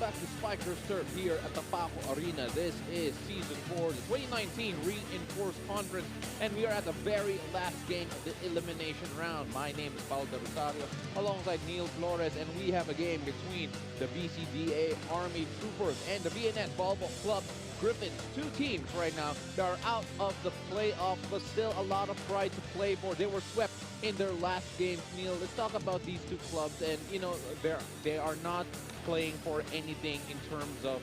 back to Spiker Surf here at the Paco Arena. This is Season 4, the 2019 Reinforced Conference, and we are at the very last game of the elimination round. My name is Paul De Rosario, alongside Neil Flores, and we have a game between the BCDA-ARMY Troopers and the VNS Volleyball Club Griffins. Two teams right now that are out of the playoffs, but still a lot of pride to play for. They were swept in their last game. Neil, let's talk about these two clubs, and you know they are not playing for anything in terms of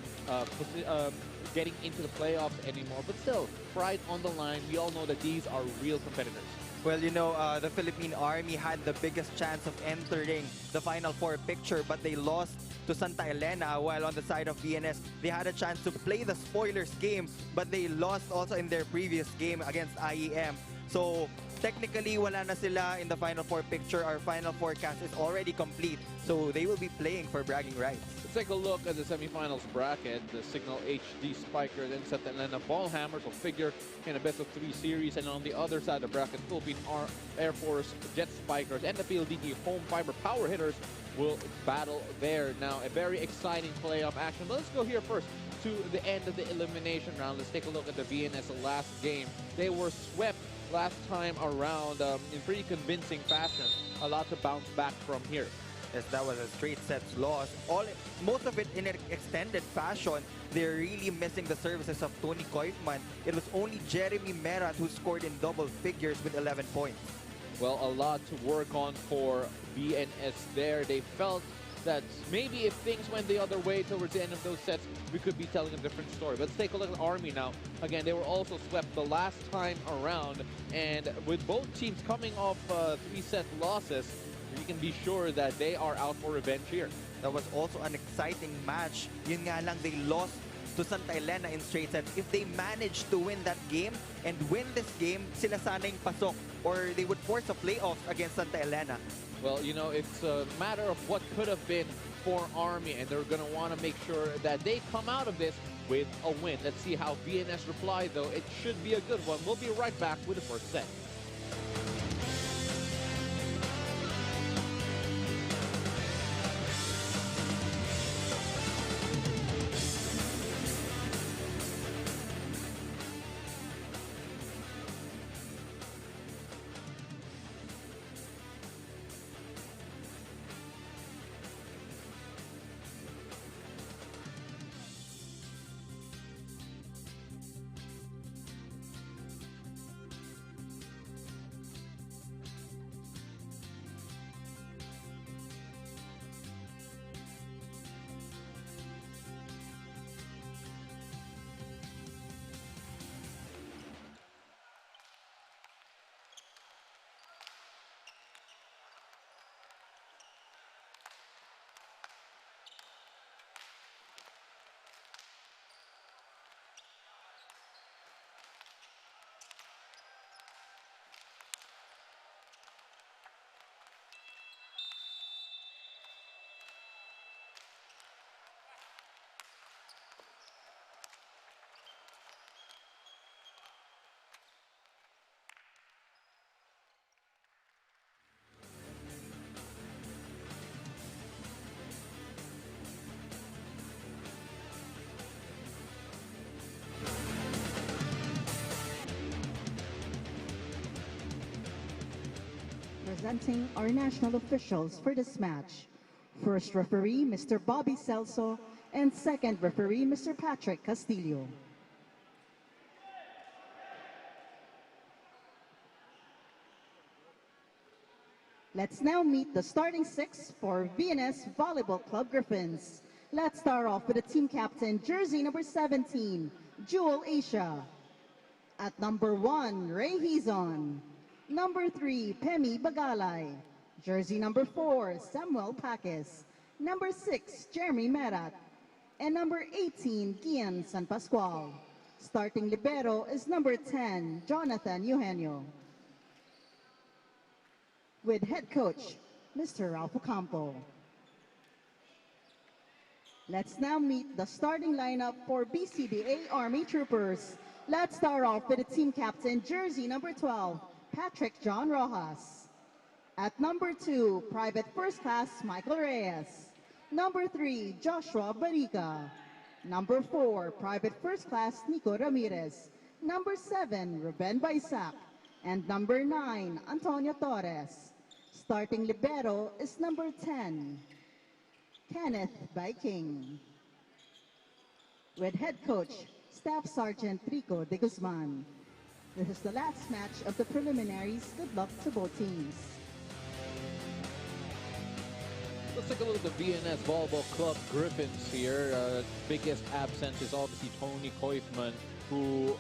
getting into the playoffs anymore, but still pride on the line. We all know that these are real competitors. Well, you know, the Philippine Army had the biggest chance of entering the Final Four picture, but they lost to Santa Elena, while on the side of VNS, they had a chance to play the spoilers game, but they lost also in their previous game against IEM. So technically, wala na sila in the Final Four picture. Our Final Forecast is already complete, so they will be playing for bragging rights. Let's take a look at the semifinals bracket. The Signal HD Spikers and Santa Elena Ballhammers will figure in a best-of-3 series, and on the other side of the bracket, Philippine Air Force Jet Spikers and the PLDT Home Fiber Power Hitters will battle there. Now, a very exciting playoff action. But let's go here first to the end of the elimination round. Let's take a look at the VNS last game. They were swept last time around in pretty convincing fashion. A lot to bounce back from here. Yes, that was a straight sets loss. Most of it in an extended fashion. They're really missing the services of Tony Koifman. It was only Jeremy Merat who scored in double figures with 11 points. Well, a lot to work on for VNS there. They felt that maybe if things went the other way towards the end of those sets, we could be telling a different story. But let's take a look at Army now. Again, they were also swept the last time around, and with both teams coming off 3-set losses, you can be sure that they are out for revenge here. That was also an exciting match. Yun nga lang, they lost to Santa Elena in straight sets. If they managed to win that game and win this game, sila sana yung pasok, or they would force a playoffs against Santa Elena. Well, you know, it's a matter of what could have been for Army, and they're going to want to make sure that they come out of this with a win. Let's see how VNS reply, though. It should be a good one. We'll be right back with the first set. Presenting our national officials for this match. First referee, Mr. Bobby Celso, and second referee, Mr. Patrick Castillo. Let's now meet the starting six for VNS Volleyball Club Griffins. Let's start off with the team captain, jersey number 17, Jewel Asia. At number 1, Ray Hizon. Number 3, Pemi Bagalay. Jersey number 4, Samuel Paquez. Number 6, Jeremy Merat. And number 18, Gian San Pascual. Starting libero is number 10, Jonathan Eugenio. With head coach, Mr. Ralph Ocampo. Let's now meet the starting lineup for BCDA-ARMY Troopers. Let's start off with the team captain, jersey number 12, Patrick John Rojas. At number 2, Private First Class Michael Reyes. Number 3, Joshua Barica. Number 4, Private First Class Nico Ramirez. Number 7, Ruben Baisac. And number 9, Antonio Torres. Starting libero is number 10, Kenneth Biking. With head coach, Staff Sergeant Rico de Guzman. This is the last match of the preliminaries. Good luck to both teams. Let's take a look at the VNS Volleyball Club Griffins here. Biggest absent is obviously Tony Koifman, who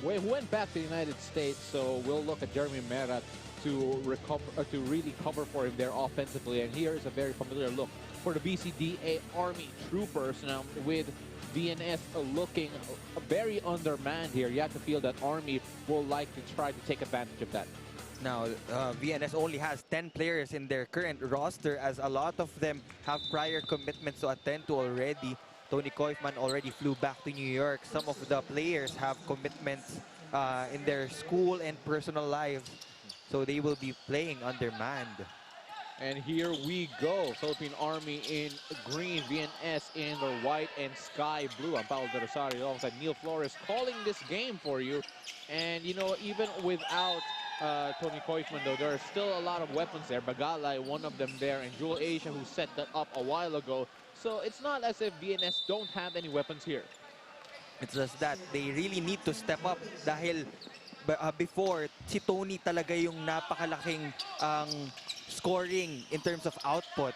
went back to the United States. So we'll look at Jeremy Merat to really cover for him there offensively. And here is a very familiar look for the BCDA-ARMY Troopers now, with VNS looking very undermanned here. You have to feel that ARMY will like to try to take advantage of that. Now, VNS only has 10 players in their current roster, as a lot of them have prior commitments to attend to already. Tony Koifman already flew back to New York. Some of the players have commitments in their school and personal lives, so they will be playing undermanned. And here we go. Philippine Army in green, VNS in the white and sky blue. I'm Paolo de Rosario alongside Neil Flores calling this game for you. And, you know, even without Tony Koifman, though, there are still a lot of weapons there. Bagalay, one of them there, and Jewel Asia, who set that up a while ago. So it's not as if VNS don't have any weapons here. It's just that they really need to step up, dahil before, si Tony talaga yung napakalaking scoring in terms of output.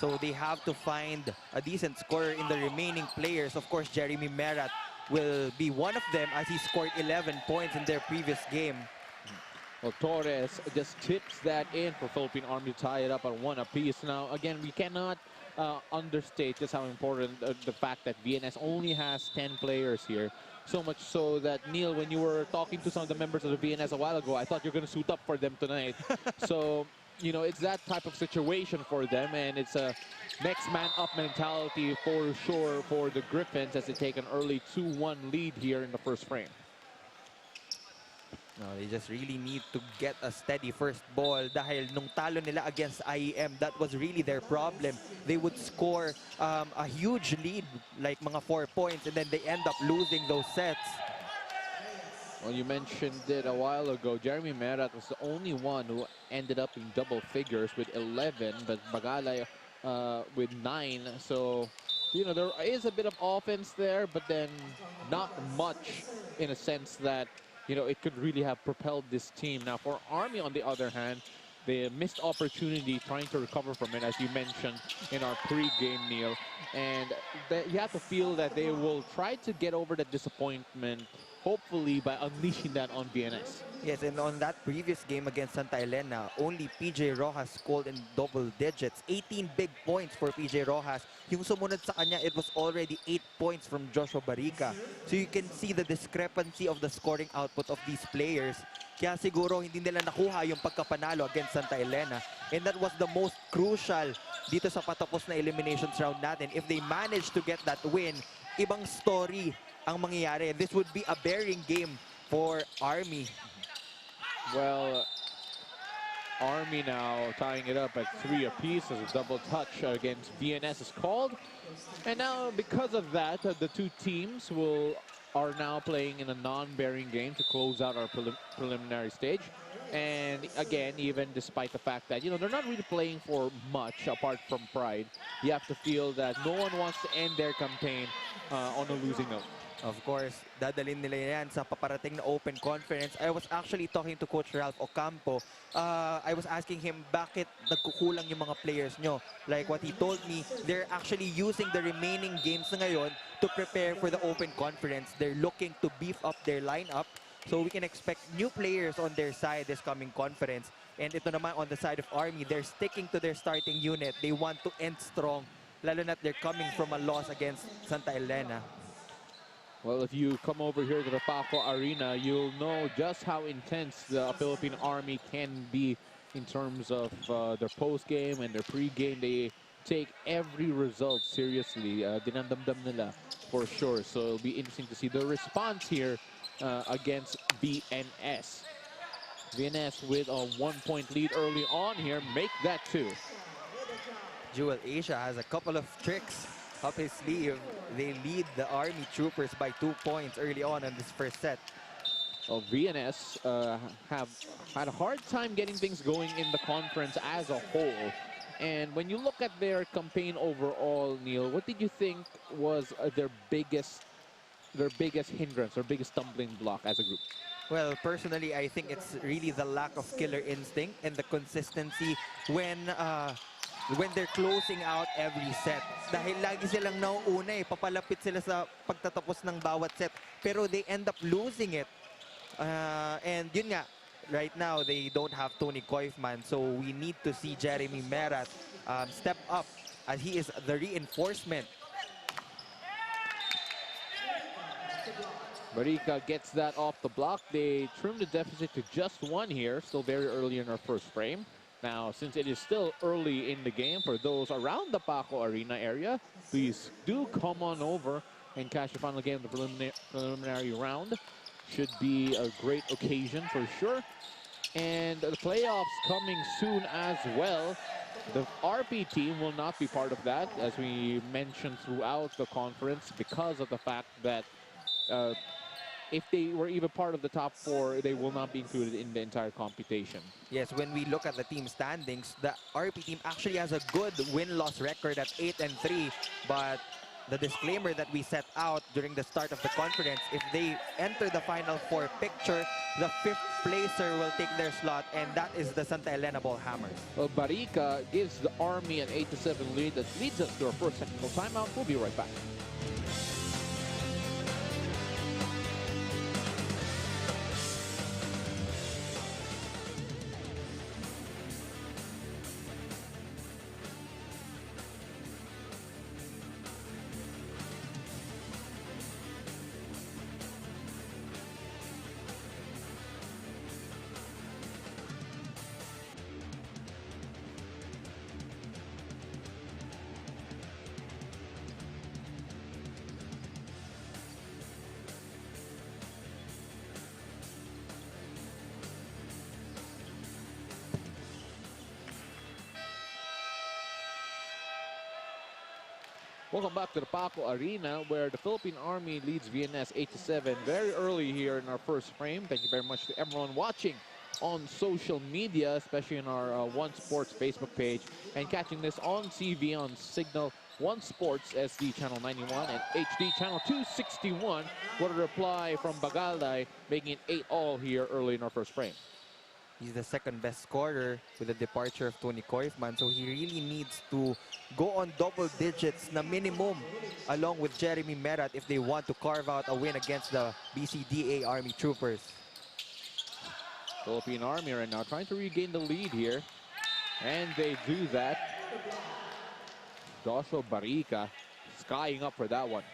So they have to find a decent scorer in the remaining players. Of course, Jeremy Merat will be one of them, as he scored 11 points in their previous game. Well, Torres just tips that in for Philippine Army to tie it up at 1 apiece. Now, again, we cannot understate just how important the fact that VNS only has 10 players here. So much so that, Neil, when you were talking to some of the members of the VNS a while ago, I thought you're going to suit up for them tonight. So, you know, it's that type of situation for them, and it's a next man up mentality for sure for the Griffins as they take an early 2-1 lead here in the first frame. No, they just really need to get a steady first ball, dahil nung talo nila against IEM, that was really their problem. They would score a huge lead, like mga 4 points, and then they end up losing those sets. Well, you mentioned it a while ago. Jeremy Merat was the only one who ended up in double figures with 11, but Bagalay with 9. So, you know, there is a bit of offense there, but then not much in a sense that, you know, it could really have propelled this team. Now, for Army, on the other hand, they missed opportunity trying to recover from it, as you mentioned in our pre-game, Neil. And you have to feel that they will try to get over that disappointment, hopefully by unleashing that on VNS. Yes, and on that previous game against Santa Elena, only PJ Rojas scored in double digits. 18 big points for PJ Rojas. Yung sumunod sa kanya, it was already 8 points from Joshua Barica. So you can see the discrepancy of the scoring output of these players. Kaya siguro hindi nila nakuha yung pagkapanalo against Santa Elena. And that was the most crucial dito sa patapos na eliminations round natin. If they manage to get that win, ibang story ang mangyayari. This would be a bearing game for Army. Well, Army now tying it up at 3 apiece as a double touch against VNS is called. And now, because of that, the two teams are now playing in a non-bearing game to close out our preliminary stage. And again, even despite the fact that, you know, they're not really playing for much apart from pride, you have to feel that no one wants to end their campaign on a losing note. Of course, dadalhin nila yan sa paparating na open conference. I was actually talking to Coach Ralph Ocampo. I was asking him, bakit nagkukulang yung mga players nyo? Like what he told me, they're actually using the remaining games na ngayon to prepare for the open conference. They're looking to beef up their lineup. So we can expect new players on their side this coming conference. And ito naman on the side of Army, they're sticking to their starting unit. They want to end strong, lalo na they're coming from a loss against Santa Elena. Well, if you come over here to the Paco Arena, you'll know just how intense the Philippine Army can be in terms of their post-game and their pre-game. They take every result seriously. Dinandamdam nila for sure. So it'll be interesting to see the response here against VNS. VNS with a 1-point lead early on here. Make that 2. Jewel Asia has a couple of tricks up his sleeve. They lead the Army Troopers by 2 points early on in this first set. Well, VNS have had a hard time getting things going in the conference as a whole. And when you look at their campaign overall, Neil, what did you think was their biggest hindrance or biggest stumbling block as a group? Well, personally, I think it's really the lack of killer instinct and the consistency when they're closing out every set. Dahil lagi silang nauuna papalapit sila sa pagtatapos ng bawat set, pero they end up losing it. And yun nga, right now they don't have Tony Koifman, so we need to see Jeremy Merat step up as he is the reinforcement. Marica gets that off the block. They trim the deficit to just 1 here, still very early in our first frame. Now, since it is still early in the game, for those around the Paco Arena area, please do come on over and catch the final game of the preliminary round. Should be a great occasion for sure. And the playoffs coming soon as well. The RP team will not be part of that, as we mentioned throughout the conference, because of the fact that if they were even part of the top 4, they will not be included in the entire computation. Yes, when we look at the team standings, the RP team actually has a good win-loss record at 8-3, but the disclaimer that we set out during the start of the conference, if they enter the Final 4 picture, the 5th placer will take their slot, and that is the Santa Elena Ball Hammers. Well, Barica gives the Army an 8-7 lead that leads us to our first technical timeout. We'll be right back. Welcome back to the Paco Arena, where the Philippine Army leads VNS 8-7 very early here in our first frame. Thank you very much to everyone watching on social media, especially in our One Sports Facebook page, and catching this on TV on Signal One Sports SD Channel 91 and HD Channel 261. What a reply from Bagalay, making it 8-all here early in our first frame. He's the second best scorer with the departure of Tony Koifman, so he really needs to go on double digits na minimum along with Jeremy Merat if they want to carve out a win against the BCDA-ARMY Troopers. Philippine Army right now trying to regain the lead here, and they do that. Joshua Barica skying up for that one.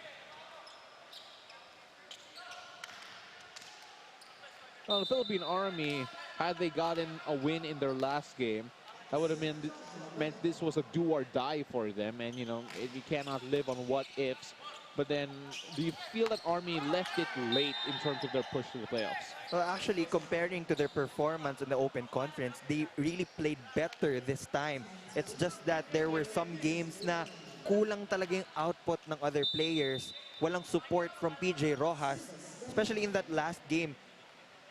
Well, the Philippine Army, had they gotten a win in their last game, that would have meant this was a do or die for them. And, you know, you cannot live on what ifs. But then, do you feel that Army left it late in terms of their push to the playoffs? Well, actually, comparing to their performance in the Open Conference, they really played better this time. It's just that there were some games na kulang talaga yung output ng other players. Walang support from PJ Rojas, especially in that last game.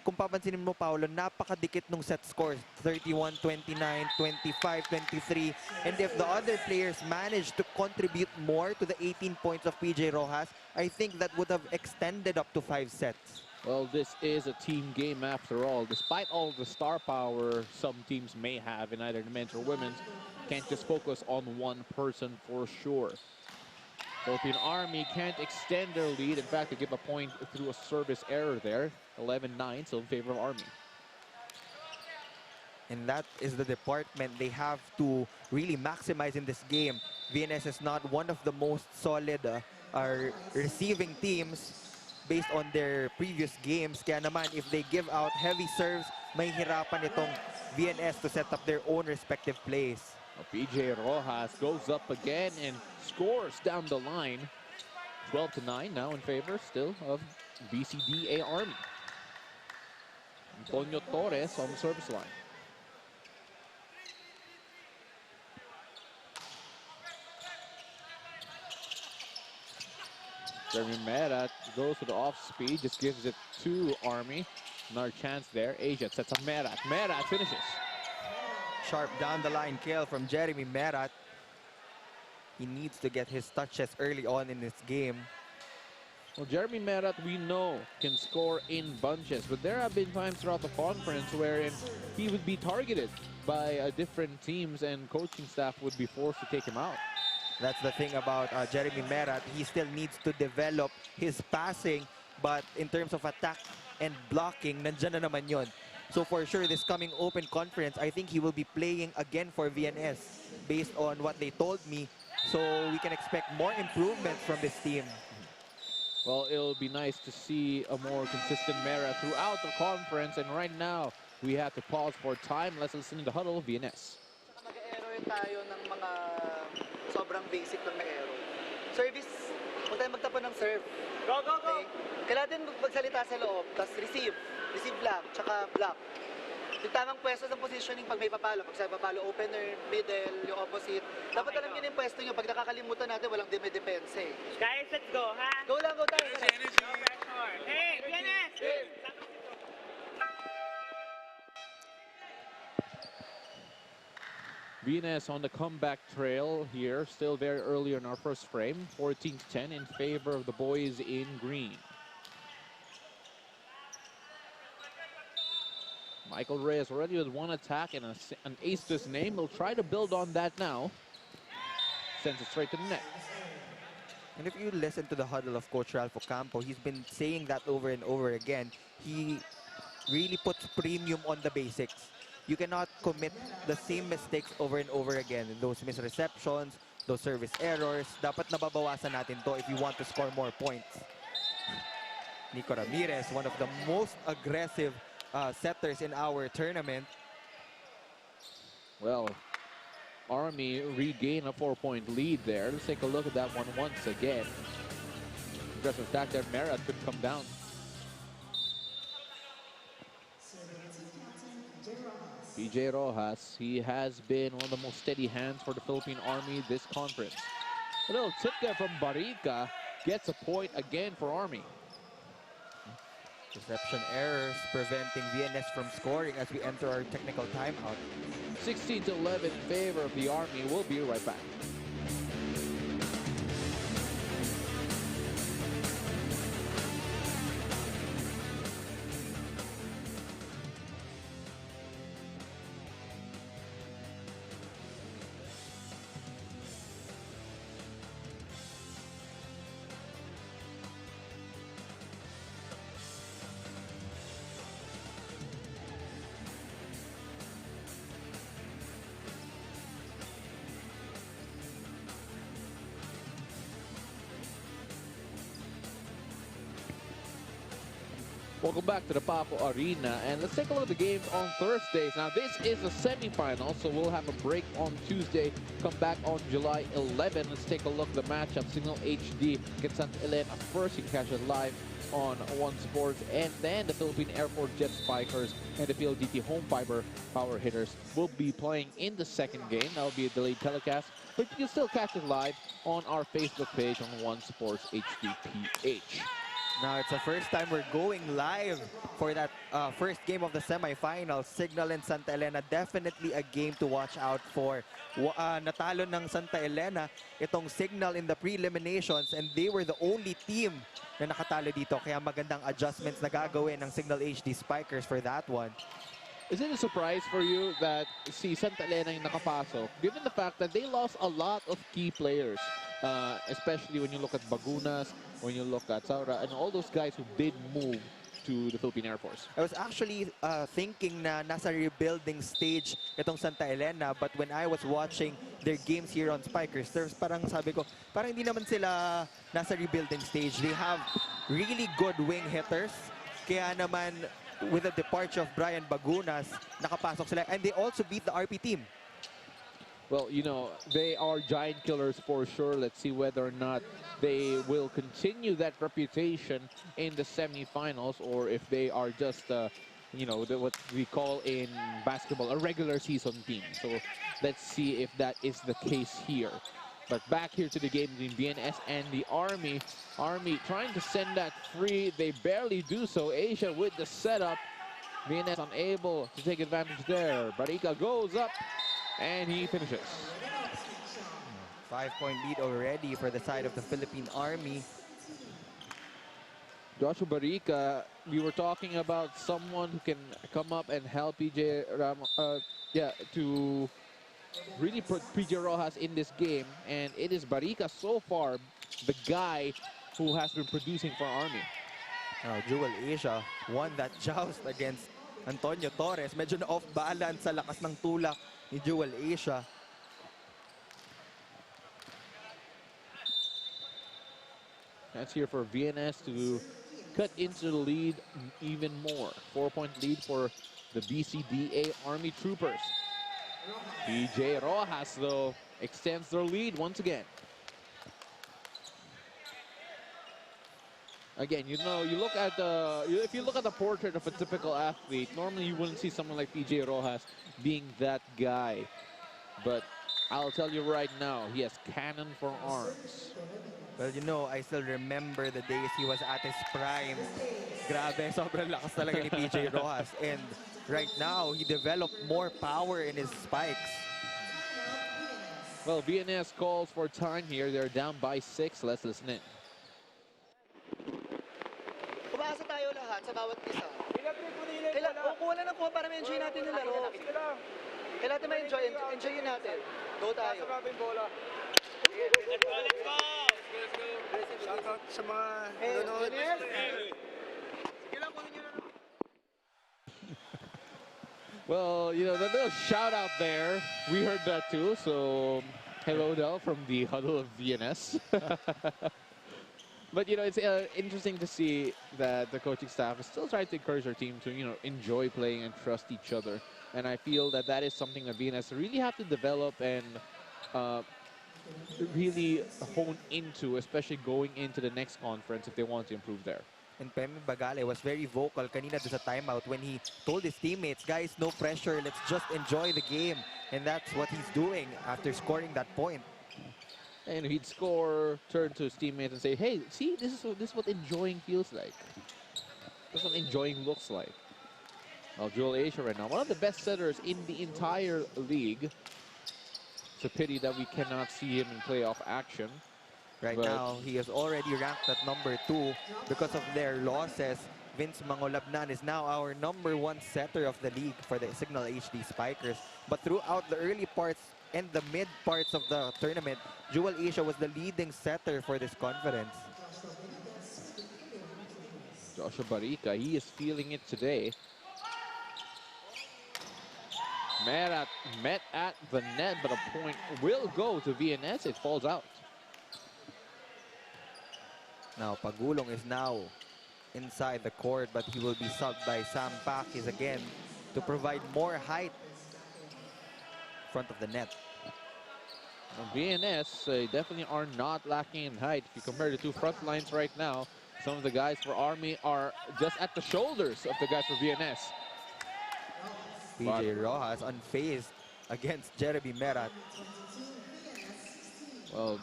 Kung papansinin mo, Paolo, napakadikit nung set scores. 31-29, 25-23. And if the other players managed to contribute more to the 18 points of PJ Rojas, I think that would have extended up to 5 sets. Well, this is a team game after all. Despite all the star power some teams may have in either the men's or women's, can't just focus on one person for sure. Philippine Army can't extend their lead. In fact, they give a point through a service error there. 11-9, still in favor of Army. And that is the department they have to really maximize in this game. VNS is not one of the most solid receiving teams based on their previous games. Kaya naman, if they give out heavy serves, mahihirapan itong VNS to set up their own respective plays. PJ Rojas goes up again and scores down the line. 12-9 now in favor still of BCDA-ARMY. Antonio Torres on the service line. Jeremy Merat goes to the off speed, just gives it to Army. Another chance there. Asia sets up Merat. Merat finishes. Sharp down the line kill from Jeremy Merat. He needs to get his touches early on in this game. Well, Jeremy Merat, we know, can score in bunches, but there have been times throughout the conference wherein he would be targeted by different teams and coaching staff would be forced to take him out. That's the thing about Jeremy Merat. He still needs to develop his passing, but in terms of attack and blocking, nandyan na naman yun. So for sure, this coming open conference, I think he will be playing again for VNS based on what they told me. So we can expect more improvements from this team. Well, it'll be nice to see a more consistent Merat throughout the conference. And right now, we have to pause for time. Let's listen to the huddle of VNS. Mag-aero tayo ng mga sobrang basic ng aero. Service, huwag tayo magtapon ng serve. Go, go, go! Okay? Kailangan din magsalita sa loob, tapos receive. Receive lang, tsaka block. Yung tamang pwesto ng positioning pag may papalo. Pag sa papalo, opener, middle, yung opposite. Dapat alam yun yung pwesto nyo. Pag nakakalimutan natin, walang deme-depense eh. Guys, let's go, ha? Go lang, go tayo! No pressure. Hey, VNS! VNS on the comeback trail here, still very early in our first frame, 14-10 in favor of the boys in green. Michael Reyes already with one attack and an ace to his name. He'll try to build on that now. Sends it straight to the net. And if you listen to the huddle of Coach Ralph Ocampo, he's been saying that over and over again. He really puts premium on the basics. You cannot commit the same mistakes over and over again. Those misreceptions, those service errors, dapat nababawasan natin to if you want to score more points. Nico Ramirez, one of the most aggressive setters in our tournament. Well, Army regain a 4-point lead there. Let's take a look at that one once again. Aggressive attack there. Merat could come down. PJ Rojas, he has been one of the most steady hands for the Philippine Army this conference. A little tip there from Barica. Gets a point again for Army. Reception errors preventing VNS from scoring as we enter our technical timeout. 16-11 in favor of the Army. We'll be right back. Welcome back to the Papo Arena, and let's take a look at the games on Thursdays. Now, this is a semifinal, so we'll have a break on Tuesday, come back on July 11. Let's take a look at the matchup. Signal HD against Santa Elena first. You can catch it live on One Sports, and then the Philippine Air Force Jet Spikers and the PLDT Home Fiber Power Hitters will be playing in the second game. That'll be a delayed telecast, but you can still catch it live on our Facebook page on One Sports HDPH. Now, it's the first time we're going live for that first game of the semifinals. Signal and Santa Elena, definitely a game to watch out for. Natalo ng Santa Elena itong Signal in the pre-eliminations, and they were the only team na nakatalo dito. Kaya magandang adjustments na gagawin ng Signal HD Spikers for that one. Is it a surprise for you that si Santa Elena yung nakapasok, given the fact that they lost a lot of key players, especially when you look at Bagunas, when you look at Saura, and all those guys who did move to the Philippine Air Force? I was actually thinking na nasa rebuilding stage itong Santa Elena, but when I was watching their games here on Spikers, there's parang sabi ko, parang hindi naman sila nasa rebuilding stage. They have really good wing hitters, kaya naman with the departure of Brian Bagunas, nakapasok sila, and they also beat the RP team. Well, you know, they are giant killers for sure. Let's see whether or not they will continue that reputation in the semifinals, or if they are just, you know, what we call in basketball a regular season team. So let's see if that is the case here. But back here to the game between VNS and the Army. Army trying to send that free. They barely do so. Asia with the setup. VNS unable to take advantage there. Barika goes up and he finishes. 5-point lead already for the side of the Philippine Army. Joshua Barika, we were talking about someone who can come up and help PJ to really put PJ Rojas in this game, and it is Barika so far, the guy who has been producing for Army. Now, Jewel Asia won that joust against Antonio Torres. Medyo na off balance sa lakas ng tulak ni Jewel Asia. That's here for VNS to cut into the lead even more. 4-point lead for the BCDA-ARMY Troopers. PJ Rojas, though, extends their lead once again. Again, you know, you look at if you look at the portrait of a typical athlete, normally you wouldn't see someone like PJ Rojas being that guy. But I'll tell you right now, he has cannon for arms. Well, you know, I still remember the days he was at his prime. Grabe, sobrang lakas talaga ni PJ Rojas. And right now, he developed more power in his spikes. Well, VNS calls for time here. They're down by 6. Let's listen in. Umaasa tayo lahat sa bawat isa. Kuha lang ng kuha para ma-enjoy natin yung laro. Kailangan natin ma-enjoy natin. Go tayo. Let's go! Shoutout sa mga nanonood. Well, you know, the little shout out there, we heard that too. So, hello, Del, from the huddle of VNS. But, you know, it's interesting to see that the coaching staff is still trying to encourage their team to, you know, enjoy playing and trust each other. And I feel that that is something that VNS really have to develop and really hone into, especially going into the next conference if they want to improve there. And Pemi Bagale was very vocal kanina doon sa timeout when he told his teammates, guys, no pressure, let's just enjoy the game. And that's what he's doing after scoring that point. And he'd score, turn to his teammates and say, hey, see, this is what enjoying feels like. This is what enjoying looks like. Well, Jewel Asia right now, one of the best setters in the entire league. It's a pity that we cannot see him in playoff action. Right now, he is already ranked at number 2 because of their losses. Vince Mangolabnan is now our #1 setter of the league for the Signal HD Spikers. But throughout the early parts and the mid parts of the tournament, Jewel Asia was the leading setter for this conference. Joshua Barika, he is feeling it today. Merat met at the net, but a point will go to VNS. It falls out. Now, Pagulong is now inside the court, but he will be subbed by Sam Pakis again to provide more height in front of the net. VNS definitely are not lacking in height. If you compare the two front lines right now, some of the guys for Army are just at the shoulders of the guys for VNS. PJ Rojas unfazed against Jeremy Merat. Well,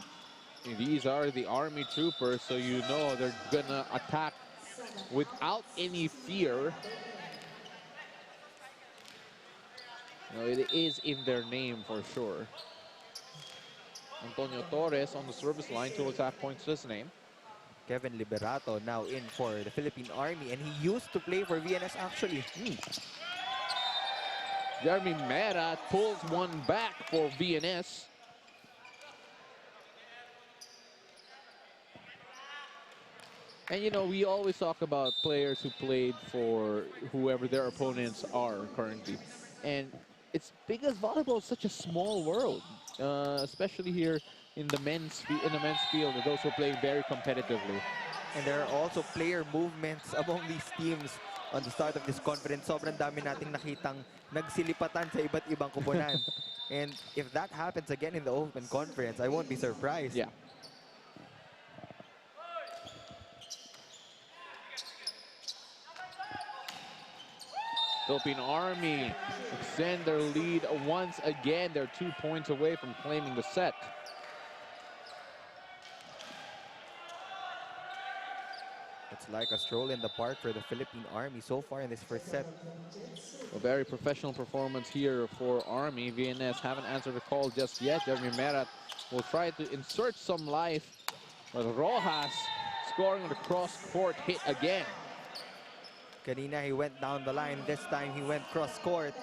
these are the Army Troopers, so you know they're gonna attack without any fear. You know, it is in their name for sure. Antonio Torres on the service line, 2 attack points to his name. Kevin Liberato now in for the Philippine Army, and he used to play for VNS actually. Jeremy Merat pulls one back for VNS. And you know, we always talk about players who played for whoever their opponents are currently. And it's because volleyball is such a small world, especially here in the men's field, and those who are playing very competitively. And there are also player movements among these teams on the start of this conference. Sobrang dami nating nakitang nagsilipatan sa iba't ibang kuponan. And if that happens again in the open conference, I won't be surprised. Yeah. Philippine Army extend their lead once again. They're 2 points away from claiming the set. looks like a stroll in the park for the Philippine Army so far in this first set. A very professional performance here for Army. VNS haven't answered the call just yet. Jeremy Merat will try to insert some life, but Rojas scoring on the cross-court hit again. Kanina he went down the line. This time he went cross-court.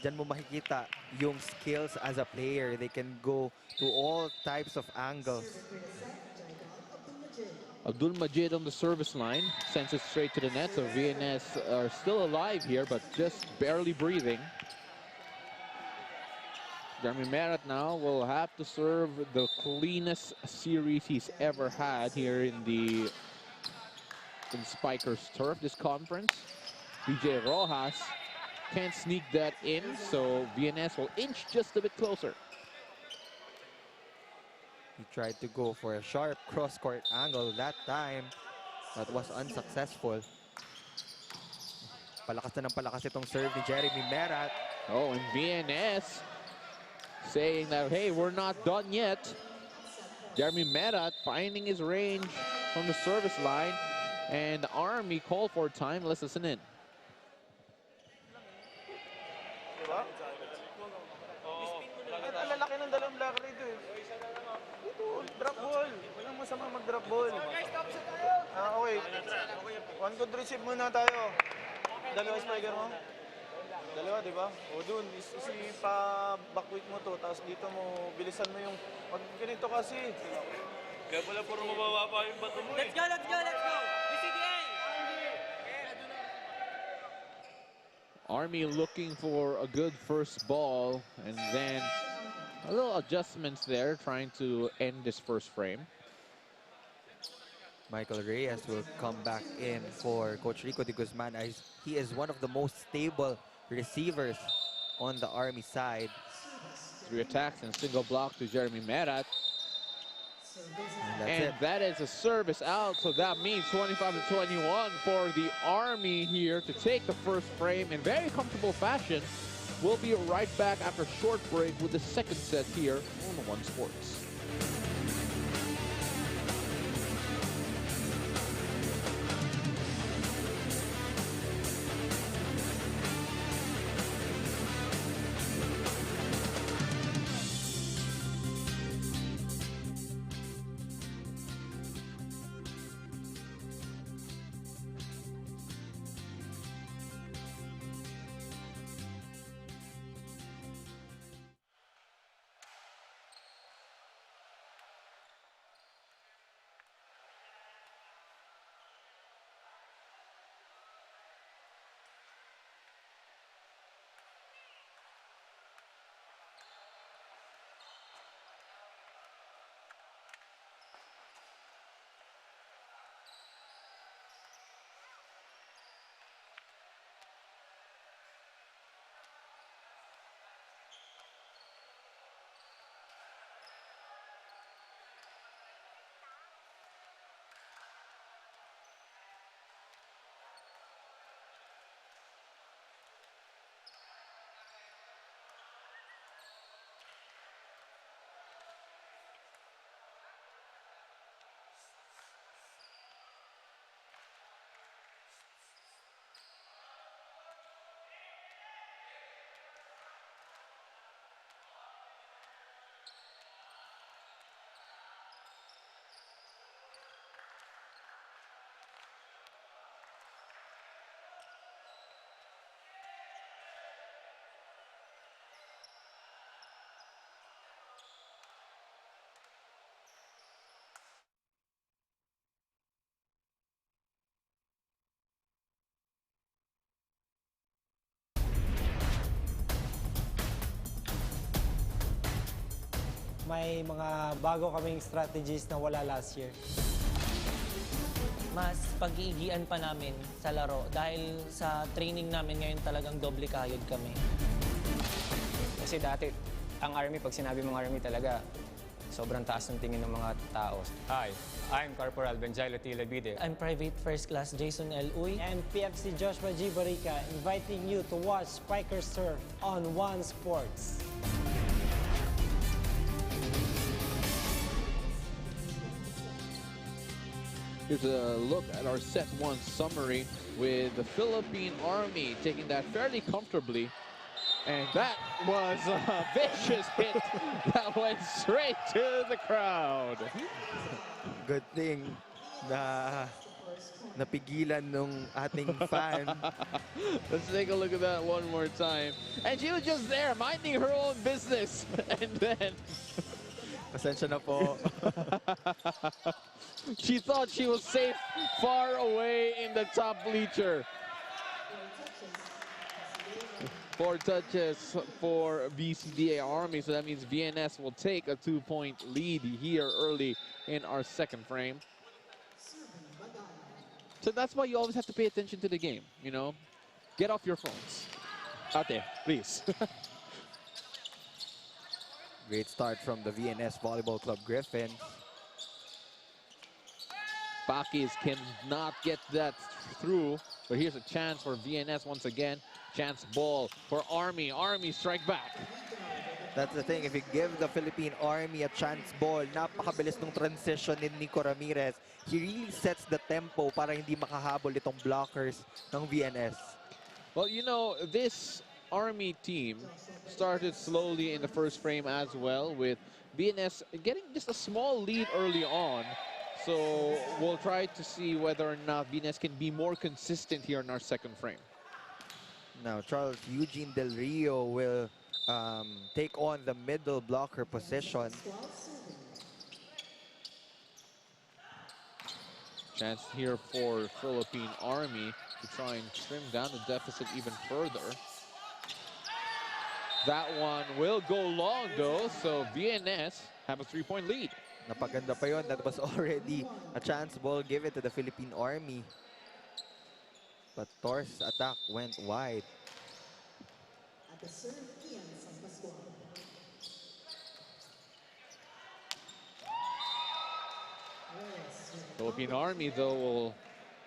Diyan mo makikita yung skills as a player. They can go to all types of angles. Abdul Majid on the service line, sends it straight to the net. So VNS are still alive here, but just barely breathing. Jeremy Merat now will have to serve the cleanest series he's ever had here in Spiker's turf this conference. DJ Rojas can't sneak that in, so VNS will inch just a bit closer. He tried to go for a sharp cross-court angle that time, but was unsuccessful. Palakas na ng palakas itong serve ni Jeremy Merat. Oh, and VNS saying that, hey, we're not done yet. Jeremy Merat finding his range from the service line, and the Army called for time. Let's listen in. Diba? Ang lalaki ng dalawang block rito eh. Ito, drop ball. Walang masama mag-drop ball. Okay. One good receive muna tayo. Dalawa spiker mo? Dalawa, di ba? O dun, isi pa backweight mo to, tapos dito mo, bilisan mo yung, pag ganito kasi. Kaya pala puro mababa yung bato mo eh. Let's go, let's go, let's go! BCDA! Army looking for a good first ball, and then a little adjustments there, trying to end this first frame. Michael Reyes will come back in for Coach Rico de Guzman, as he is one of the most stable receivers on the Army side. 3 attacks and single block to Jeremy Merat. And that is a service out, so that means 25-21 for the Army here to take the first frame in very comfortable fashion. We'll be right back after a short break with the second set here on One Sports. May mga bago kaming strategies na wala last year. Mas pag-iigian pa namin sa laro dahil sa training namin ngayon talagang doble kayod kami. Kasi dati, ang Army, pag sinabi mong Army talaga, sobrang taas ng tingin ng mga tao. Hi, I'm Corporal Benjailo T. Labide. I'm Private First Class Jason L. Uy. And PFC Joshua G. Barica inviting you to watch Spiker Surf on One Sports. Here's a look at our set one summary with the Philippine Army taking that fairly comfortably. And that was a vicious hit that went straight to the crowd. Good thing na napigilan nung ating fan. Let's take a look at that one more time. And she was just there minding her own business. And then Pasensya na po. she thought she was safe far away in the top bleacher. 4 touches for BCDA-ARMY, so that means VNS will take a 2-point lead here early in our second frame. So that's why you always have to pay attention to the game, you know? Get off your phones. Out there, please. Great start from the VNS Volleyball Club Griffins. Bakis cannot get that through, but here's a chance for VNS once again. Chance ball for Army. Army strike back. That's the thing, if you give the Philippine Army a chance ball, napakabilis ng transition ni Nico Ramirez. He really sets the tempo para hindi makahabol itong blockers ng VNS. Well, you know, this Army team started slowly in the first frame as well, with VNS getting just a small lead early on. So we'll try to see whether or not VNS can be more consistent here in our second frame. Now, Charles Eugene Del Rio will take on the middle blocker position. Chance here for Philippine Army to try and trim down the deficit even further. That one will go long though, so VNS have a 3-point lead. Napaganda pa yun. That was already a chance ball given to the Philippine Army. But Tor's attack went wide. Philippine Army, though, will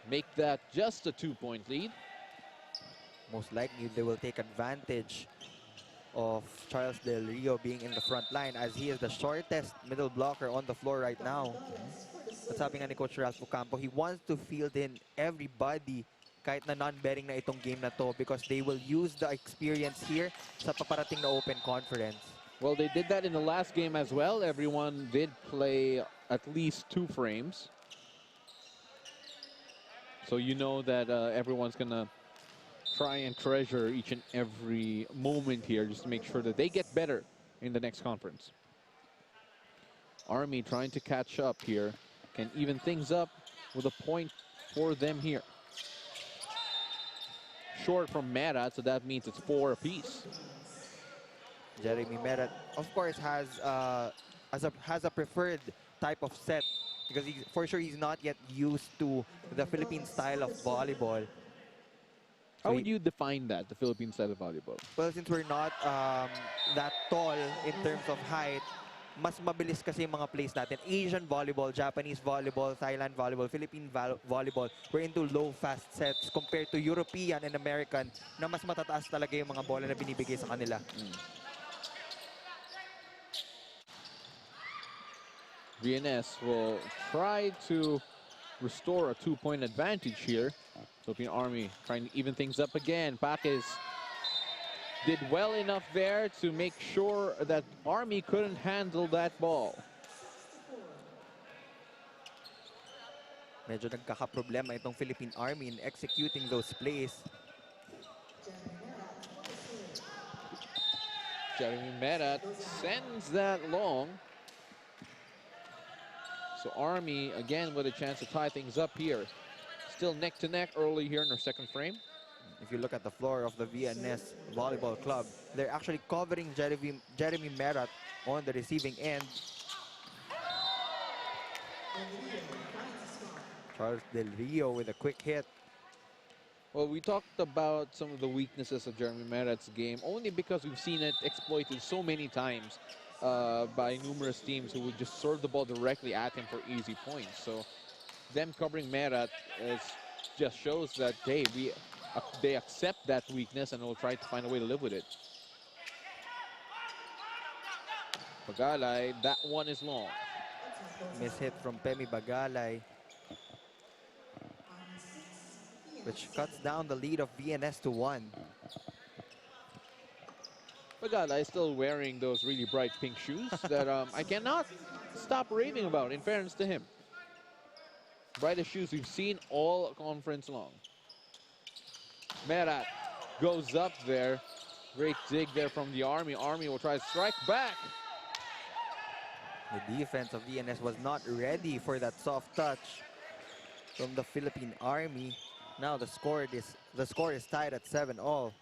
make that just a 2-point lead. Most likely, they will take advantage of Charles Del Rio being in the front line, as he is the shortest middle blocker on the floor right now. At sabi nga ni Coach Ralph Ocampo, he wants to field in everybody kahit na non-betting na itong game na to, because they will use the experience here sa paparating na open conference. Well, they did that in the last game as well. Everyone did play at least 2 frames. So you know that everyone's going to try and treasure each and every moment here just to make sure that they get better in the next conference. Army trying to catch up here. Can even things up with a point for them here. Short from Merat, so that means it's 4 apiece. Jeremy Merat, of course, has a preferred type of set, because for sure he's not yet used to the Philippine style of volleyball. How would you define that, the Philippine style of volleyball? Well, since we're not that tall in terms of height, mas mabilis kasi yung mga plays natin. Asian volleyball, Japanese volleyball, Thailand volleyball, Philippine volleyball, we're into low, fast sets compared to European and American na mas matataas talaga yung mga bola na binibigay sa kanila. VNS will try to restore a 2-point advantage here. Philippine Army trying to even things up again. Pakis did well enough there to make sure that Army couldn't handle that ball. Medyo nagkakaproblema itong Philippine Army in executing those plays. Jeremy Merat sends that long. So Army again with a chance to tie things up here. Still neck to neck early here in our second frame. If you look at the floor of the VNS Volleyball Club, they're actually covering Jeremy Merat on the receiving end. Charles Del Rio with a quick hit. Well, we talked about some of the weaknesses of Jeremy Merat's game only because we've seen it exploited so many times by numerous teams who would just serve the ball directly at him for easy points. So them covering Merat just shows that, hey, they accept that weakness and will try to find a way to live with it. Bagalay, that one is long. Miss hit from Pemi Bagalay. which cuts down the lead of VNS to 1. Bagala is still wearing those really bright pink shoes that I cannot stop raving about, in fairness to him. Brightest shoes we've seen all conference long. Merat goes up there. Great dig there from the Army. Army will try to strike back. The defense of VNS was not ready for that soft touch from the Philippine Army. Now the score is tied at 7-all.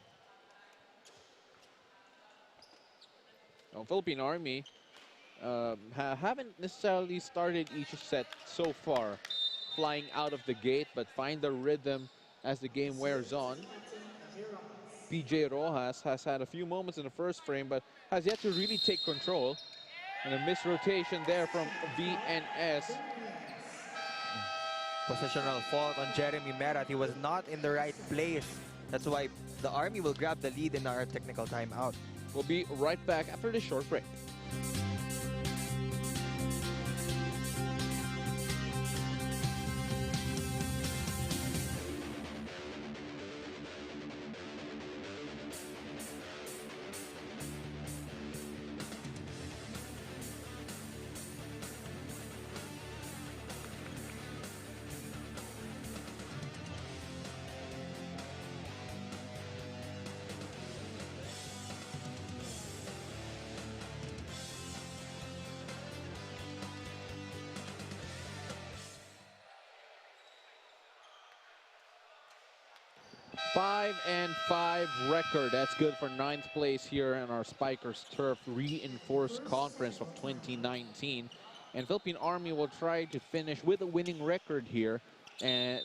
Philippine Army haven't necessarily started each set so far flying out of the gate, but find the rhythm as the game wears on. PJ Rojas has had a few moments in the first frame, but has yet to really take control. And a missed rotation there from VNS. Positional fault on Jeremy Merat. He was not in the right place. That's why the Army will grab the lead in our technical timeout. We'll be right back after this short break. 5-5 record. That's good for 9th place here in our Spikers Turf Reinforced Conference of 2019. And Philippine Army will try to finish with a winning record here. And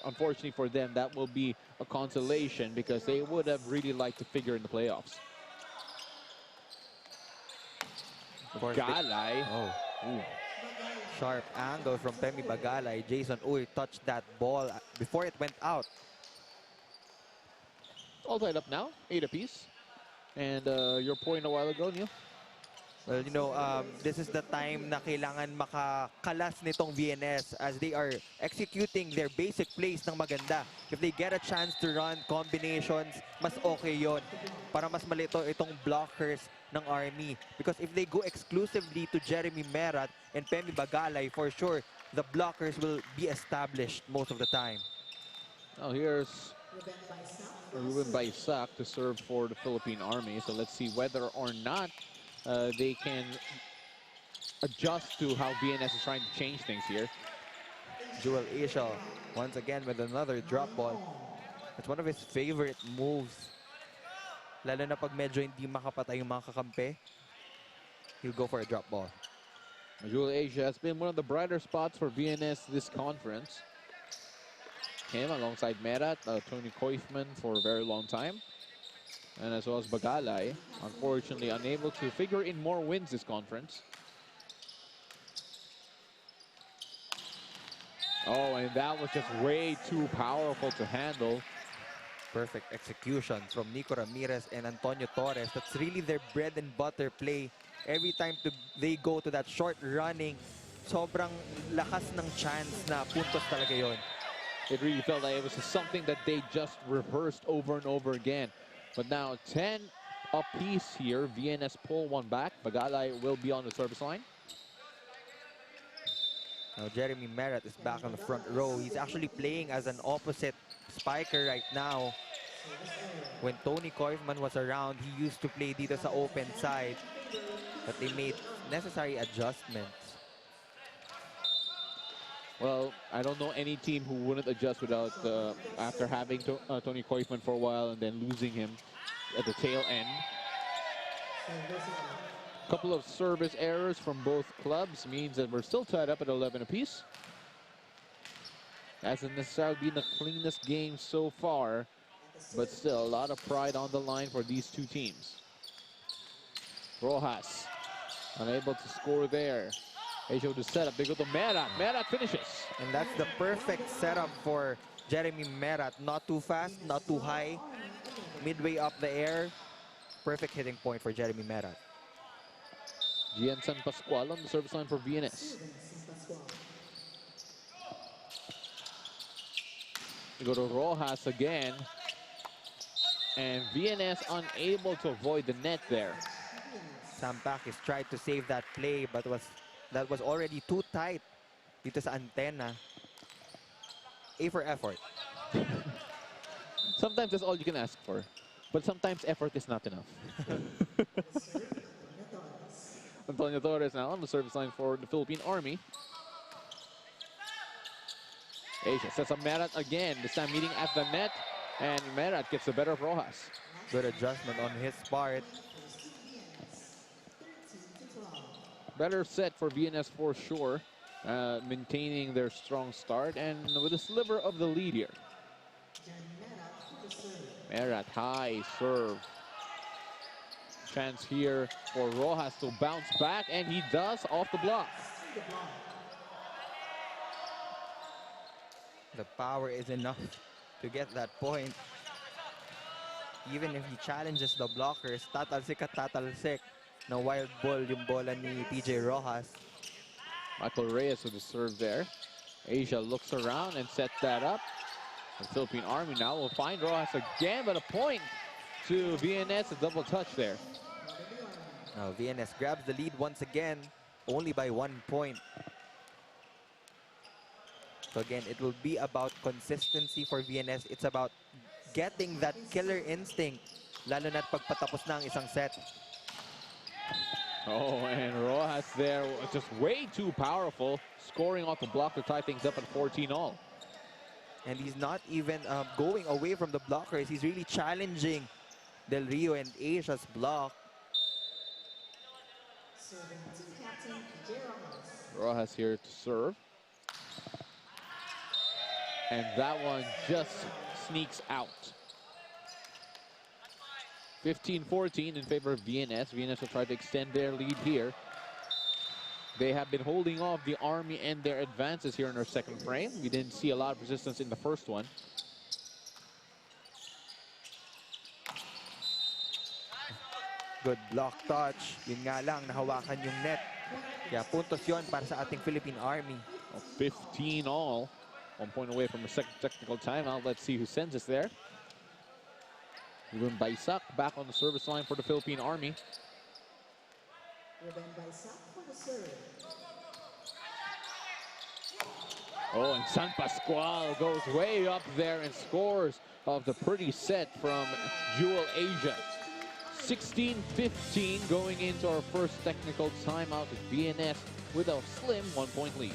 unfortunately for them, that will be a consolation because they would have really liked to figure in the playoffs. Bagalay. Sharp angle from Pemi Bagalay. Jason Uy touched that ball before it went out. All tied up now, 8 apiece. And your point a while ago, Neil? Well, you know, this is the time na kailangan makakalas nitong VNS as they are executing their basic plays ng maganda. If they get a chance to run combinations, mas okay yon para mas malito itong blockers ng Army. Because if they go exclusively to Jeremy Merat and Pemi Bagalay, for sure, the blockers will be established most of the time. Now here's Ruben Baisak to serve for the Philippine Army. So let's see whether or not they can adjust to how VNS is trying to change things here. Joel Ishal once again with another drop ball. It's one of his favorite moves. Lalo na pag medyo hindi makapatay yung mga kakampi, he'll go for a drop ball. Joel Asia has been one of the brighter spots for VNS this conference. Him alongside Merat, Tony Koifman for a very long time. And as well as Bagalay, unfortunately unable to figure in more wins this conference. Oh, and that was just way too powerful to handle. Perfect execution from Nico Ramirez and Antonio Torres. That's really their bread and butter play. Every time they go to that short running, sobrang lakas ng chance na puntos talaga yon. It really felt like it was something that they just rehearsed over and over again. But now 10 apiece here. VNS pull one back. Bagalay will be on the service line. Now Jeremy Merat is back on the front row. He's actually playing as an opposite spiker right now. When Tony Koifman was around, he used to play dito sa open side. But they made necessary adjustments. Well, I don't know any team who wouldn't adjust without after having Tony Koifman for a while and then losing him at the tail end. A couple of service errors from both clubs means that we're still tied up at 11 apiece. Hasn't necessarily been the cleanest game so far, but still a lot of pride on the line for these two teams. Rojas unable to score there. They show the setup. They go to Merat. Merat finishes. And that's the perfect setup for Jeremy Merat. Not too fast, not too high. Midway up the air. Perfect hitting point for Jeremy Merat. Gian San Pascual on the service line for VNS. We go to Rojas again. And VNS unable to avoid the net there. Sampakis tried to save that play, but that was already too tight dito sa antena. A for effort. Sometimes that's all you can ask for. But sometimes effort is not enough. Antonio Torres now on the service line for the Philippine Army. Asia sets up Merat again, this time meeting at the net. And Merat gets the better of Rojas. Good adjustment on his part. Better set for VNS for sure. Maintaining their strong start and with a sliver of the lead here. Merat high serve. Chance here for Rojas to bounce back, and he does off the block. The power is enough to get that point. Even if he challenges the blockers, tatalsik at tatalsik na wild ball yung bola ni PJ Rojas. Michael Reyes with the serve there. Asia looks around and sets that up. The Philippine Army now will find Rojas again, but a point to VNS, a double touch there. Now VNS grabs the lead once again, only by 1 point. So again, it will be about consistency for VNS. It's about getting that killer instinct, lalo na't pagpatapos na ang isang set. Oh, and Rojas there was just way too powerful, scoring off the block to tie things up at 14-all. And he's not even going away from the blockers. He's really challenging Del Rio and Asia's block. Rojas here to serve. And that one just sneaks out. 15-14 in favor of VNS. VNS will try to extend their lead here. They have been holding off the Army and their advances here in our second frame. We didn't see a lot of resistance in the first one. Good block touch. Yun nga lang, nahawakan yung net. Kaya puntos yun para sa ating Philippine Army. 15-all. 1 point away from a second technical timeout. Let's see who sends us there. Ruben Baisak back on the service line for the Philippine Army. Oh, and San Pascual goes way up there and scores of the pretty set from Jewel Asia. 16-15 going into our first technical timeout with VNS with a slim 1 point lead.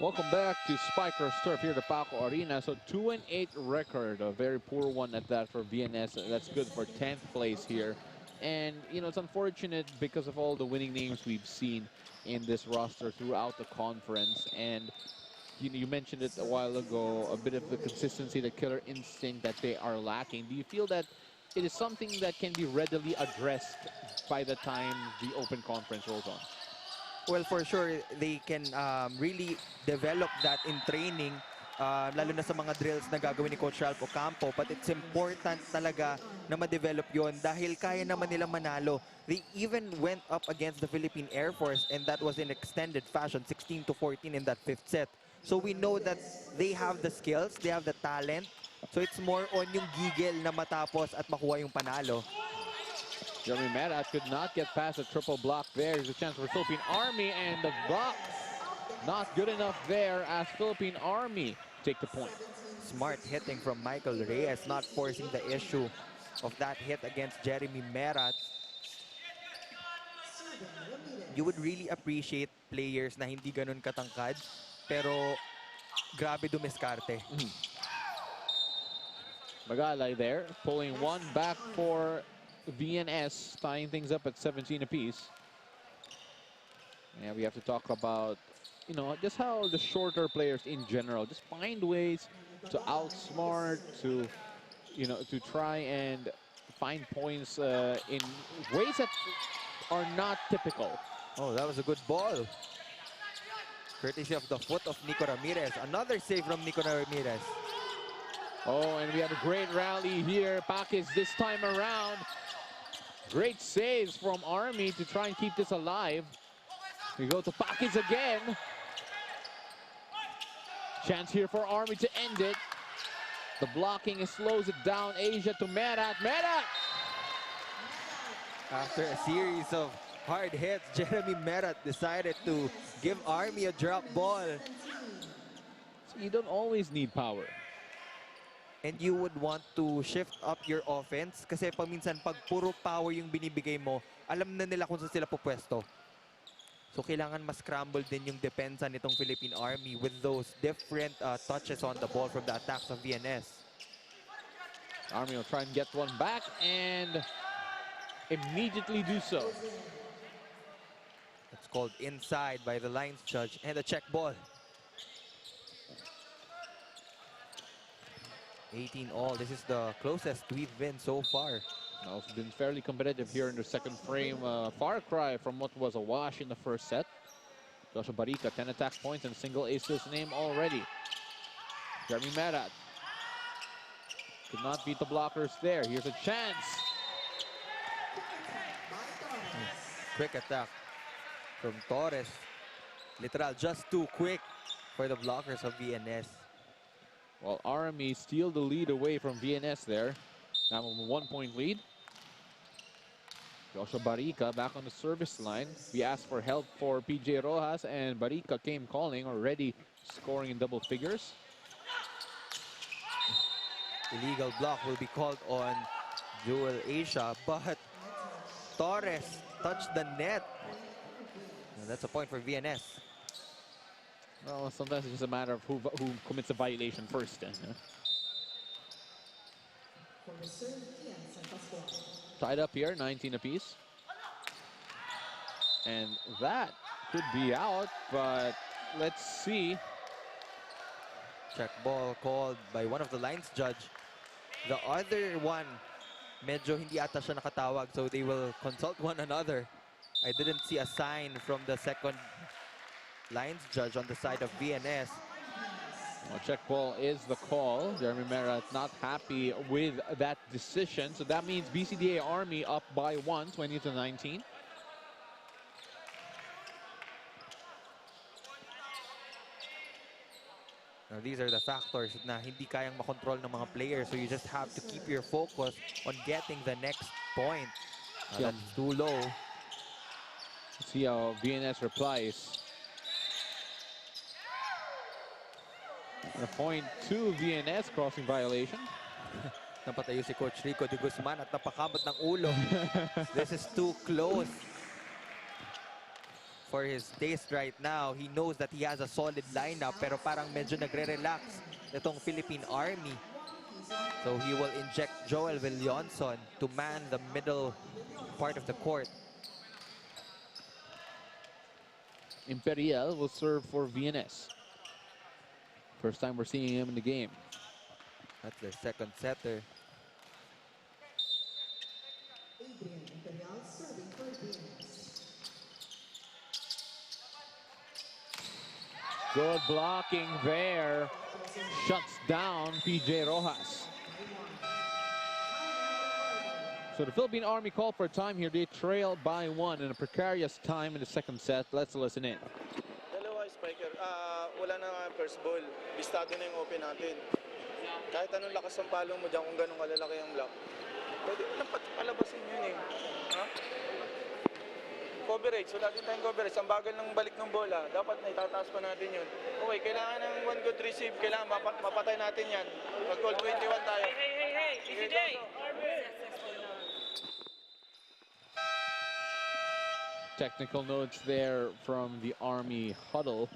Welcome back to Spiker's Turf here at the Paco Arena. So 2-8 record, a very poor one at that for VNS. That's good for 10th place here. And, you know, it's unfortunate because of all the winning names we've seen in this roster throughout the conference. And you mentioned it a while ago, a bit of the consistency, the killer instinct that they are lacking. Do you feel that it is something that can be readily addressed by the time the open conference rolls on? Well, for sure, they can really develop that in training, lalo na sa mga drills na gagawin ni Coach Ralph Ocampo. But it's important talaga na ma-develop yon dahil kaya naman nila manalo. They even went up against the Philippine Air Force, and that was in extended fashion, 16-14 in that 5th set. So we know that they have the skills, they have the talent. So it's more on yung gigil na matapos at makuha yung panalo. Jeremy Merat could not get past a triple block there. There's a chance for Philippine Army, and the block not good enough there as Philippine Army take the point. Smart hitting from Michael Reyes, not forcing the issue of that hit against Jeremy Merat. You would really appreciate players na hindi ganun katangkad, pero grabe dumiskarte. Magalay there, pulling one back for VNS tying things up at 17 apiece. Yeah, we have to talk about, you know, just how the shorter players in general just find ways to outsmart, to, you know, to try and find points in ways that are not typical. Oh, that was a good ball. Courtesy of the foot of Nico Ramirez. Another save from Nico Ramirez. Oh, and we had a great rally here. Pakis this time around. Great saves from Army to try and keep this alive. We go to Pakis again. Chance here for Army to end it. The blocking slows it down. Asia to Merat. Merat! After a series of hard hits, Jeremy Merat decided to give Army a drop ball. So you don't always need power. And you would want to shift up your offense kasi paminsan pag puro power yung binibigay mo, alam na nila kung saan sila pupwesto. So kailangan mas scramble din yung depensa nitong Philippine Army with those different touches on the ball from the attacks of VNS. Army will try and get one back and immediately do so. It's called inside by the lines judge and a check ball. 18 all. This is the closest we've been so far. Now it's been fairly competitive here in the second frame. Far cry from what was a wash in the first set. Joshua Barica, 10 attack points and single ace to his name already. Jeremy Merat could not beat the blockers there. Here's a chance. Quick attack from Torres. Literal, just too quick for the blockers of VNS. Well, Army steal the lead away from VNS there. Now a 1-point lead. Joshua Barica back on the service line. We asked for help for PJ Rojas, and Barica came calling, already scoring in double figures. Illegal block will be called on Jewel Asia, but Torres touched the net. And that's a point for VNS. Well, sometimes it's just a matter of who commits a violation first. Then, yeah. Tied up here, 19 apiece. And that could be out, but let's see. Check ball called by one of the lines judge. The other one, medyo hindi ata siya nakatawag, so they will consult one another. I didn't see a sign from the second lines judge on the side of VNS. Well, check ball is the call. Jeremy Merat not happy with that decision. So that means BCDA-ARMY up by 1, 20-19. Now, these are the factors na hindi kayang makontrol ng mga players. So you just have to keep your focus on getting the next point. That's too low. Let's see how VNS replies. And a point to VNS, crossing violation. Napatayo si Coach Rico de Guzman at napakamot ng ulo. This is too close for his taste right now. He knows that he has a solid lineup, pero parang medyo nagre-relax itong Philippine Army. So he will inject Joel Villonson to man the middle part of the court. Imperial will serve for VNS. First time we're seeing him in the game. That's their second setter. Good blocking there. Shuts down PJ Rojas. So the Philippine Army called for time here. They trailed by 1 in a precarious time in the second set. Let's listen in. Dalawa, Spiker. Wala na nga first ball. Bistado na yung open natin. Kahit anong lakas ng palo mo dyan, kung ganun kalalaki ang block, pwede lang palabasin yun eh. Ha? Coverage, wala din tayong coverage. Ang bagal ng balik ng bola, dapat na itataas pa natin yun. Okay, kailangan ng one good receive, kailangan mapatay natin yan. Mag-goal 21 tayo. Hey, BCDA! Technical notes there from the Army huddle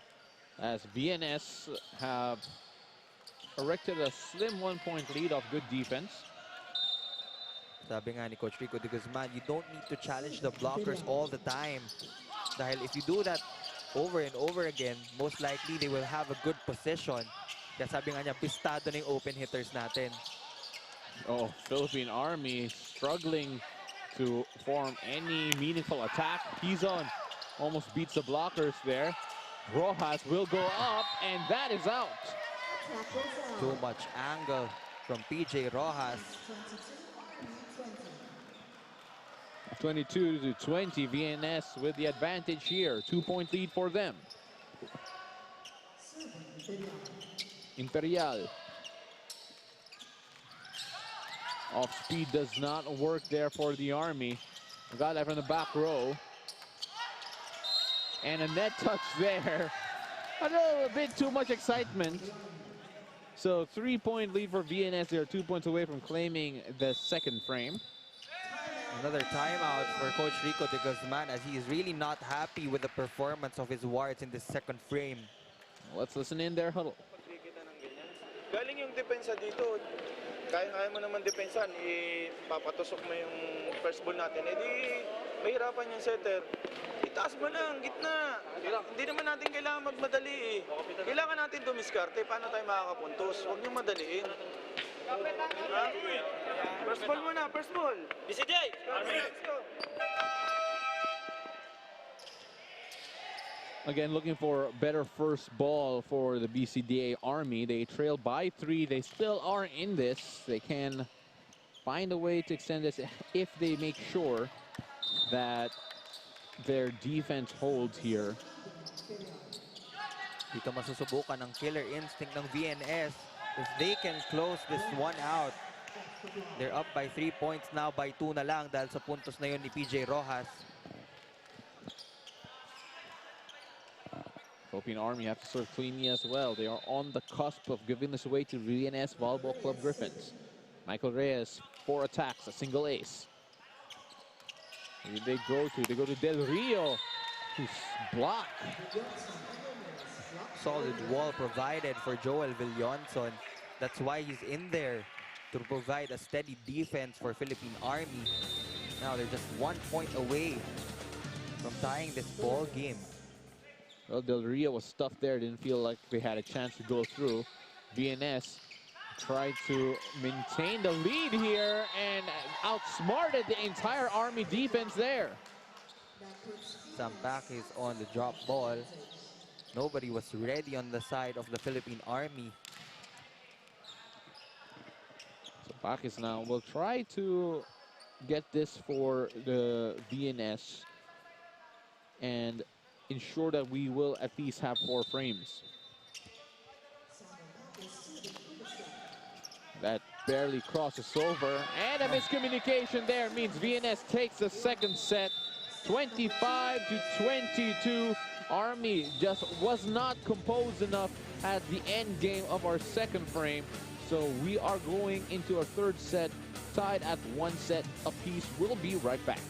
as VNS have erected a slim 1-point lead off good defense. Sabi nga ni Coach Rico de Guzman, you don't need to challenge the blockers all the time. Dahil if you do that over and over again, most likely they will have a good position. Kaya sabi nga niya, pistado na yung open hitters natin. Oh, Philippine Army struggling to form any meaningful attack. He's on, almost beats the blockers there. Rojas will go up, and that is out. Too much angle from PJ Rojas. 22-20, VNS with the advantage here. 2-point lead for them. Imperial. Off speed does not work there for the Army. Got that from the back row. And a net touch there. A little bit too much excitement. So 3-point lead for VNS. They are 2 points away from claiming the second frame. Another timeout for Coach Rico de Guzman as he is really not happy with the performance of his Wards in this second frame. Let's listen in their huddle. Galing yung depensa dito. Kaya mo naman depensan, ipapatusok mo yung first ball natin. Eh di, mahirapan yung setter. Itaas mo lang, gitna. Hindi naman natin kailangan magmadali eh. Kailangan natin dumiskarte. Paano tayo makakapuntos? Huwag niyong madaliin. Ha? First ball muna, first ball. BCDA! Let's go. Again, looking for better first ball for the BCDA-ARMY. They trail by 3. They still are in this. They can find a way to extend this if they make sure that their defense holds here. Dito masusubukan ng killer instinct ng VNS. If they can close this one out, they're up by 3 points now, by 2 na lang dahil sa puntos na yun ni PJ Rojas. Philippine Army have to serve cleanly as well. They are on the cusp of giving this away to VNS Volleyball Club Griffins. Michael Reyes, 4 attacks, a single ace. Who did they go to? They go to Del Rio, who's blocked. Solid wall provided for Joel Villonson. That's why he's in there, to provide a steady defense for Philippine Army. Now they're just 1 point away from tying this ball game. Well, Del Rio was stuffed there. Didn't feel like they had a chance to go through. VNS tried to maintain the lead here and outsmarted the entire Army defense there. Sampakis on the drop ball. Nobody was ready on the side of the Philippine Army. Sampakis now will try to get this for the VNS and ensure that we will at least have 4 frames. That barely crosses over, and a miscommunication there means VNS takes the second set, 25-22. Army just was not composed enough at the end game of our second frame, so we are going into our third set tied at 1 set apiece. We'll be right back.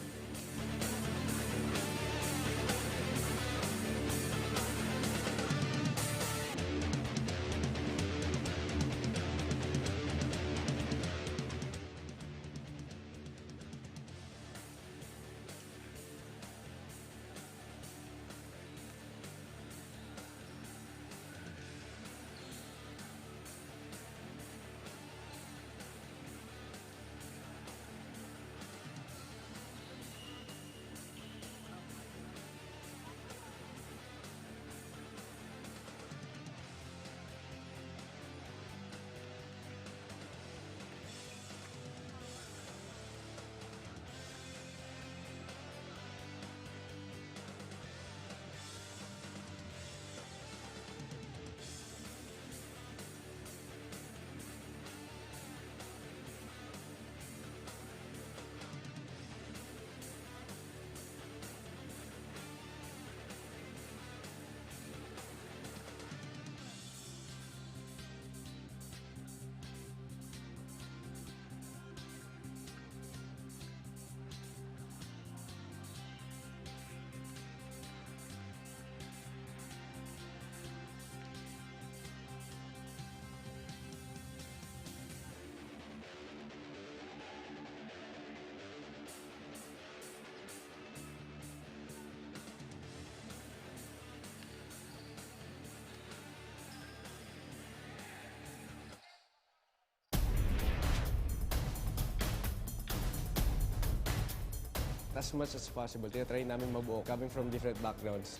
As much as possible, tinatry namin mabuo, coming from different backgrounds.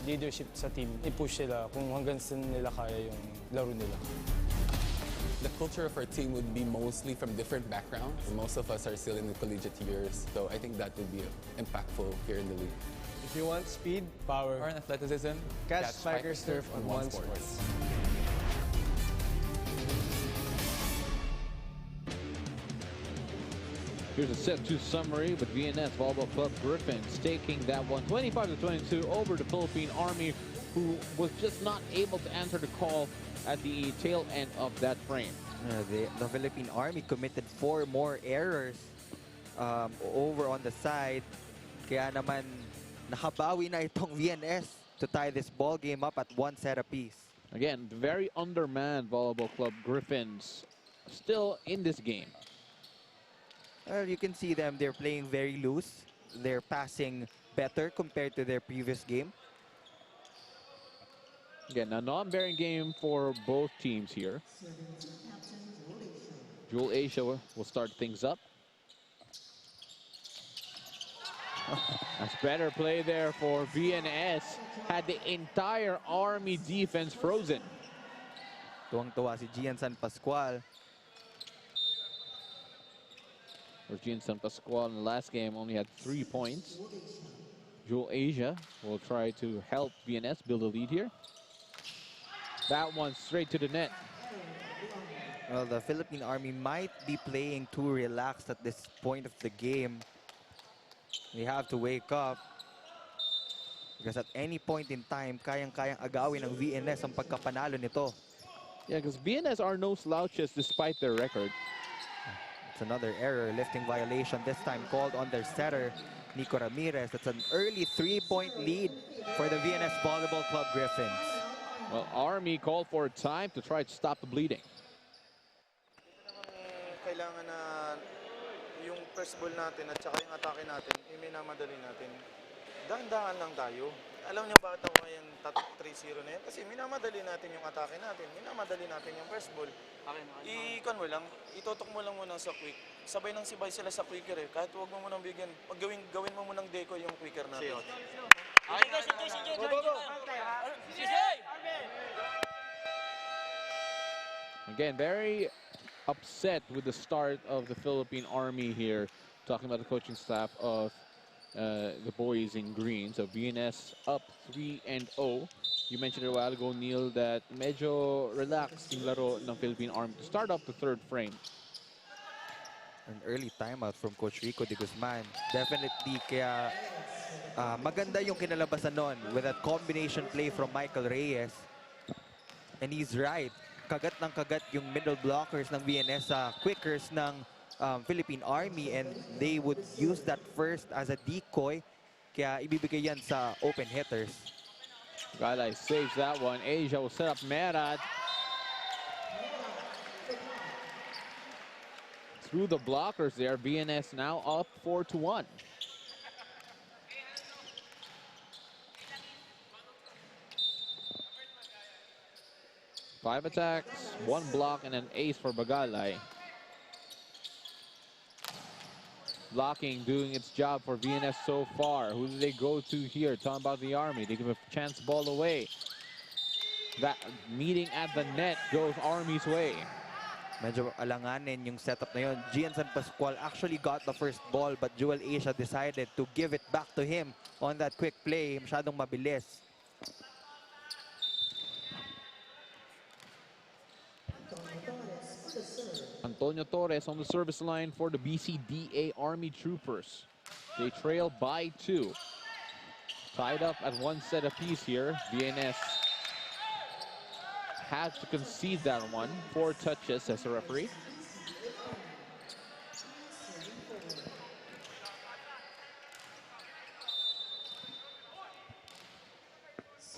Leadership sa team, i-push sila kung hanggang saan nila kaya yung laro nila. The culture of our team would be mostly from different backgrounds. Most of us are still in the collegiate years, so I think that would be impactful here in the league. If you want speed, power, Or in athleticism, catch, spiker, surf on one sport. Here's a set 2 summary with VNS Volleyball Club Griffins taking that one 25-22 over the Philippine Army, who was just not able to answer the call at the tail end of that frame. The Philippine Army committed 4 more errors over on the side. Kaya naman nakabawi na itong VNS to tie this ball game up at 1 set apiece. Again, the very undermanned Volleyball Club Griffins still in this game. Well, you can see them, they're playing very loose. They're passing better compared to their previous game. Again, a non-bearing game for both teams here. Jewel Asia will start things up. That's better play there for VNS. Had the entire Army defense frozen. Tuwang-tuwa si Gian San Pascual. Regine San Pascual in the last game only had 3 points. Jewel Asia will try to help VNS build a lead here. That one straight to the net. Well, the Philippine Army might be playing too relaxed at this point of the game. They have to wake up. Because at any point in time, kayang-kayang agawin ng VNS ang pagkapanalo nito. Yeah, because VNS are no slouches despite their record. It's another error, lifting violation, this time called on their setter, Nico Ramirez. That's an early 3-point lead for the VNS Volleyball Club Griffins. Well, Army called for time to try to stop the bleeding. Kailangan na yung first ball natin at saka yung atake natin, minamadali natin. Dahan-dahan lang tayo. Alam niyo bakit ako ngayon 3-0 na yan? Kasi minamadali natin yung atake natin. Minamadali natin yung first ball. I-con mo lang, itutok mo lang muna sa quick. Sabay nang sibay sila sa quicker eh. Kahit huwag mo munang bigyan, gawin mo munang deco yung quicker natin. Again, very upset with the start of the Philippine Army here. Talking about the coaching staff of the boys in green. So VNS up 3-0. You mentioned it a while ago, Neil, that medyo relaxed yung laro ng Philippine Army to start off the 3rd frame. An early timeout from Coach Rico de Guzman. Definitely, kaya maganda yung kinalabasan nun with that combination play from Michael Reyes. And he's right. Kagat ng kagat yung middle blockers ng VNS sa quickers ng Philippine Army, and they would use that first as a decoy. Kaya ibibigay yan sa open hitters. Galay saves that one. Asia will set up Merat. Through the blockers there, VNS now up 4-1. Five attacks, 1 block, and an ace for Bagalay. Blocking doing its job for VNS so far. Who do they go to here? Talking about the Army. They give a chance ball away. That meeting at the net goes Army's way. Medyo alanganin yung setup na yun. Gian San Pascual actually got the first ball, but Jewel Asia decided to give it back to him on that quick play. Masyadong mabilis. Antonio Torres on the service line for the BCDA-ARMY Troopers. They trail by 2. Tied up at 1 set apiece here. VNS has to concede that one. 4 touches as a referee.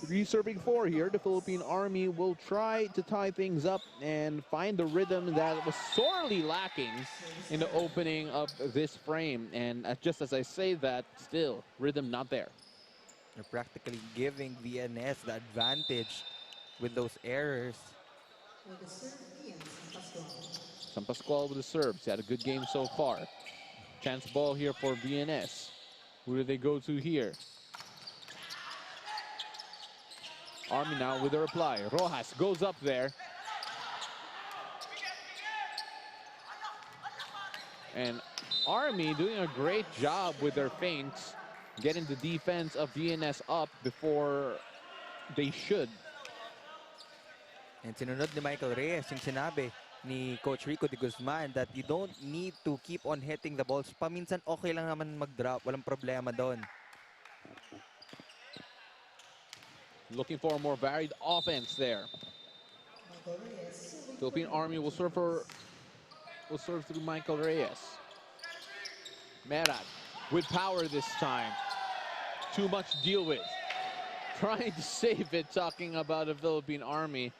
Three serving 4 here. The Philippine Army will try to tie things up and find the rhythm that was sorely lacking in the opening of this frame. And just as I say that, still, rhythm not there. They're practically giving VNS the advantage with those errors. San Pascual with the serves. He had a good game so far. Chance ball here for VNS. Who do they go to here? Army now with a reply. Rojas goes up there. And Army doing a great job with their feints, getting the defense of VNS up before they should. And sinunod ni Michael Reyes yung sinabi ni Coach Rico de Guzman that you don't need to keep on hitting the balls. Paminsan okay lang naman mag-drop. Walang problema doon. Looking for a more varied offense there. Philippine Army will serve through Michael Reyes. Merat with power this time. Too much to deal with. Trying to save it, talking about the Philippine Army.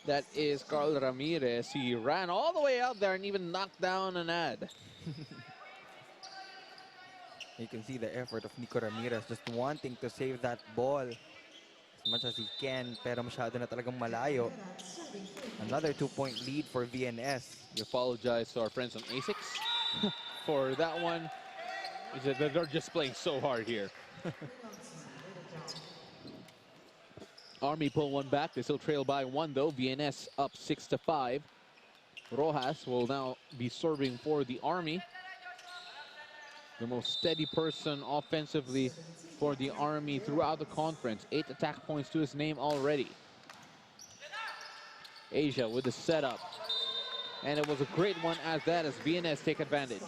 That is Carl Ramirez. He ran all the way out there and even knocked down an ad. You can see the effort of Nico Ramirez just wanting to save that ball as much as he can, pero masyado na talagang malayo. Another 2-point lead for VNS. We apologize to our friends on ASICS for that one. They're just playing so hard here. Army pull one back. They still trail by one though. VNS up 6-5. Rojas will now be serving for the Army. The most steady person offensively for the Army throughout the conference. 8 attack points to his name already. Asia with the setup. And it was a great one as VNS take advantage.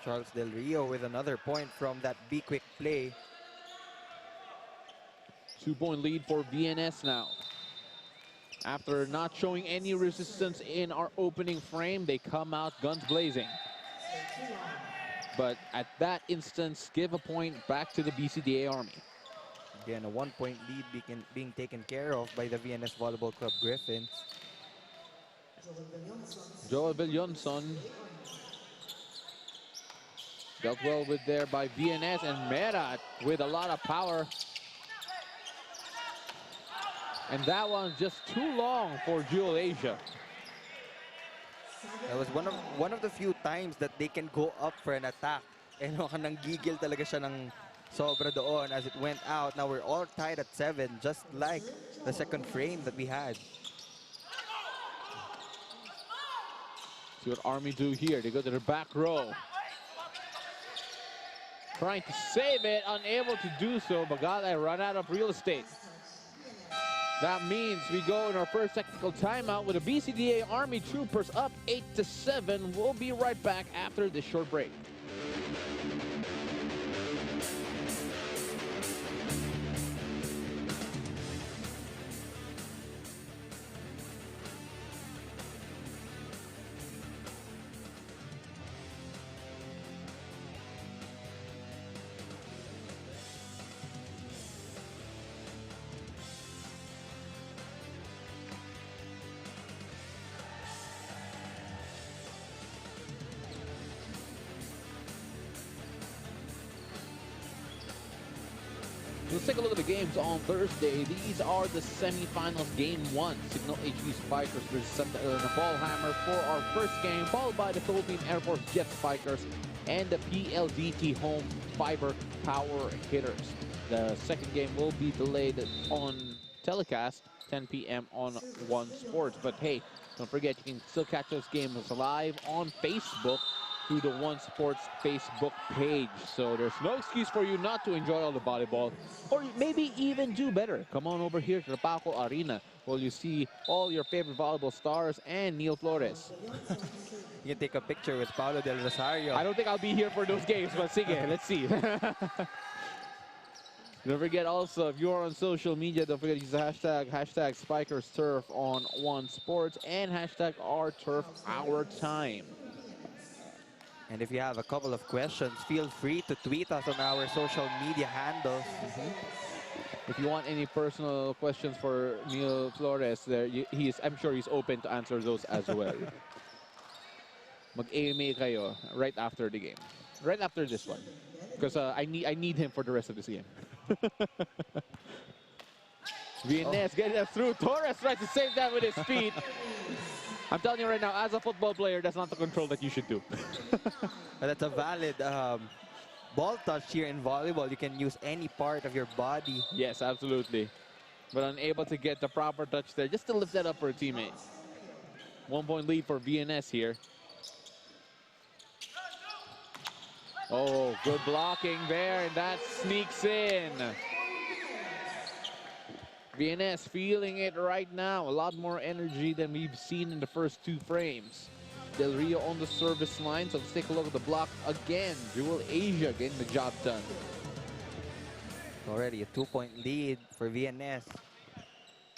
Charles Del Rio with another point from that be-quick play. 2-point lead for VNS now. After not showing any resistance in our opening frame, they come out guns blazing. But at that instance, give a point back to the BCDA-ARMY. Again, a 1-point lead being taken care of by the VNS Volleyball Club Griffins. Joel Villonson dealt well with there by VNS, and Merat with a lot of power. And that one's just too long for Jewel Asia. That was one of the few times that they can go up for an attack. And nanggigil talaga siya ng sobra doon as it went out. Now we're all tied at 7, just like the second frame that we had. See what Army do here. They go to the back row. Trying to save it, unable to do so. Bagala run out of real estate. That means we go in our first technical timeout with the BCDA-ARMY Troopers up 8-7. We'll be right back after this short break. Let's take a look at the games on Thursday. These are the semifinals. Game 1, Signal HV Spikers versus Santa Elena Ballhammer for our first game, followed by the Philippine Air Force Jet Spikers and the PLDT Home Fiber Power Hitters. The second game will be delayed on telecast, 10 p.m. on One Sports. But hey, don't forget, you can still catch those games live on Facebook through the One Sports Facebook page. So there's no excuse for you not to enjoy all the volleyball, or maybe even do better. Come on over here to the Paco Arena, where you see all your favorite volleyball stars and Neil Flores. You can take a picture with Paulo Del Rosario. I don't think I'll be here for those games, but sige, let's see. Don't forget also, if you're on social media, don't forget to use the hashtag SpikersTurf on One Sports and hashtag #OurTurfOurTime. And if you have a couple of questions, feel free to tweet us on our social media handles. If you want any personal questions for Neil Flores, I'm sure he's open to answer those as well. Mag-AMA kayo right after the game. Right after this one. Because I need him for the rest of this game. VNS getting us through. Torres tries to save that with his feet. I'm telling you right now, as a football player, that's not the control that you should do. That's a valid ball touch here in volleyball. You can use any part of your body. Yes, absolutely. But unable to get the proper touch there, just to lift that up for a teammate. 1 point lead for VNS here. Oh, good blocking there, and that sneaks in. VNS feeling it right now. A lot more energy than we've seen in the first 2 frames. Del Rio on the service line, so let's take a look at the block again. Jewel Asia getting the job done. Already a 2-point lead for VNS.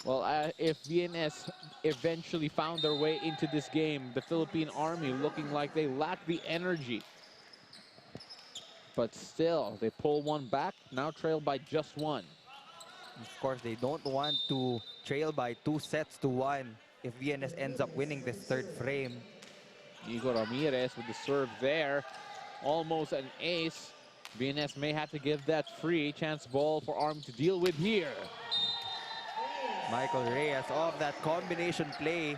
Well, if VNS eventually found their way into this game, the Philippine Army looking like they lack the energy. But still, they pull one back, now trailed by just 1. Of course, they don't want to trail by 2-1 if VNS ends up winning this 3rd frame. Nico Ramirez with the serve there. Almost an ace. VNS may have to give that free chance ball for Army to deal with here. Michael Reyes off that combination play.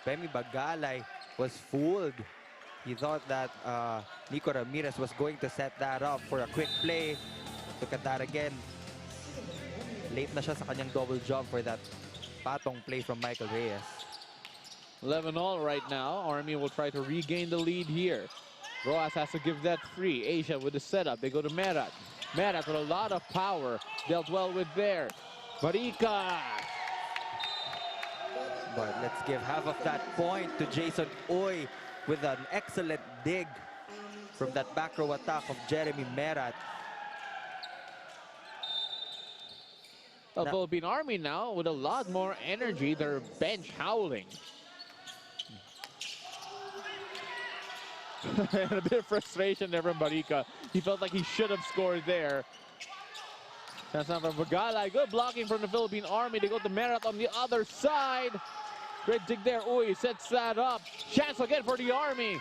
Femi Bagalay was fooled. He thought that Nico Ramirez was going to set that up for a quick play. Look at that again. Late na siya sa kanyang double jump for that patong play from Michael Reyes. 11-all right now. Army will try to regain the lead here. Roas has to give that free. Asia with the setup. They go to Merat. Merat with a lot of power. Dealt well with there. Barica. But let's give half of that point to Jason Uy with an excellent dig from that back row attack of Jeremy Merat. The Philippine Army now with a lot more energy. Their bench howling. And a bit of frustration there from Barica. He felt like he should have scored there. That's not from Bagalay. Good blocking from the Philippine Army. They go to Merat on the other side. Great dig there. Uy sets that up. Chance again for the Army.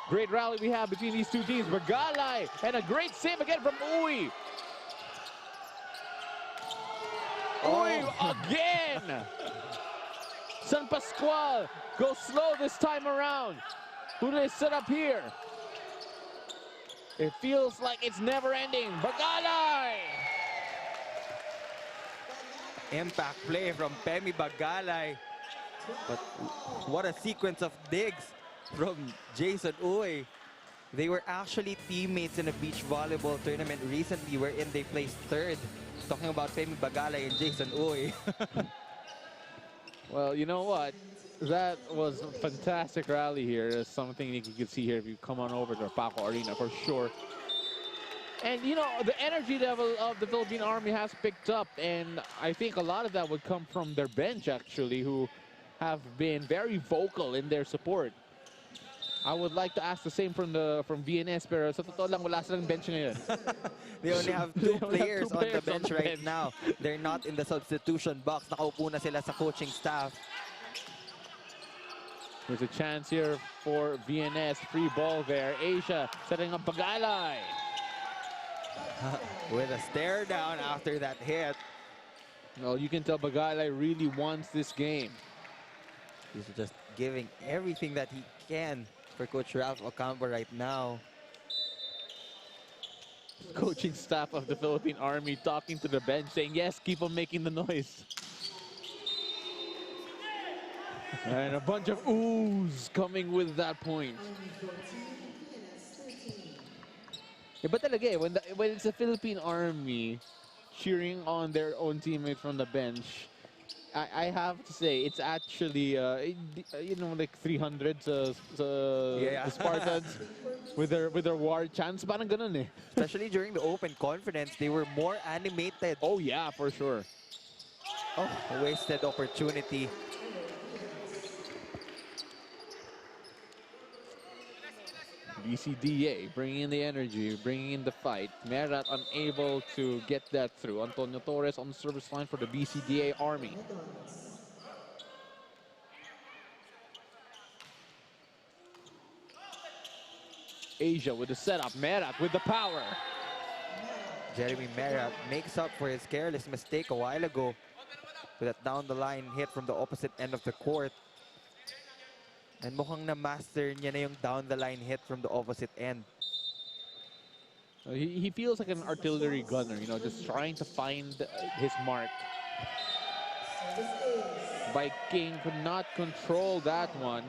Great rally we have between these 2 teams. Bagalay and a great save again from Uy. Uy again. San Pascual goes slow this time around. Who do they set up here? It feels like it's never ending. Bagalay! Impact play from Femi Bagalay. But what a sequence of digs from Jason Uy. They were actually teammates in a beach volleyball tournament recently wherein they placed 3rd. Talking about Femi Bagalay and Jason Uy. Well, you know what? That was a fantastic rally here. It's something that you can see here if you come on over to Paco Arena for sure. And, you know, the energy level of the Philippine Army has picked up. And I think a lot of that would come from their bench, actually, who have been very vocal in their support. I would like to ask the same from VNS, pero sa totoo lang, wala silang bench ngayon. They only have 2 players on the bench right now. They're not in the substitution box. Nakaupo na sila sa coaching staff. There's a chance here for VNS. Free ball there. Asia setting up Bagalay. With a stare down after that hit. Well, you can tell Bagalay really wants this game. He's just giving everything that he can for Coach Ralph Ocampo right now. Coaching staff of the Philippine Army talking to the bench saying, yes, keep on making the noise. And a bunch of oohs coming with that point. Yeah, but talaga eh, when it's a Philippine Army cheering on their own teammates from the bench, I have to say it's actually you know, like 300 the Spartans with their war chants, parang ganun eh. Especially during the open conference, they were more animated. Oh yeah, for sure. Oh, wasted opportunity. BCDA bringing in the energy, bringing in the fight. Merat unable to get that through. Antonio Torres on the service line for the BCDA-ARMY. Asia with the setup. Merat with the power. Jeremy Merat makes up for his careless mistake a while ago. with that down-the-line hit from the opposite end of the court. And mukhang na-master niya na yung down-the-line hit from the opposite end. He feels like an artillery gunner, you know, just trying to find his mark. Viking could not control that one,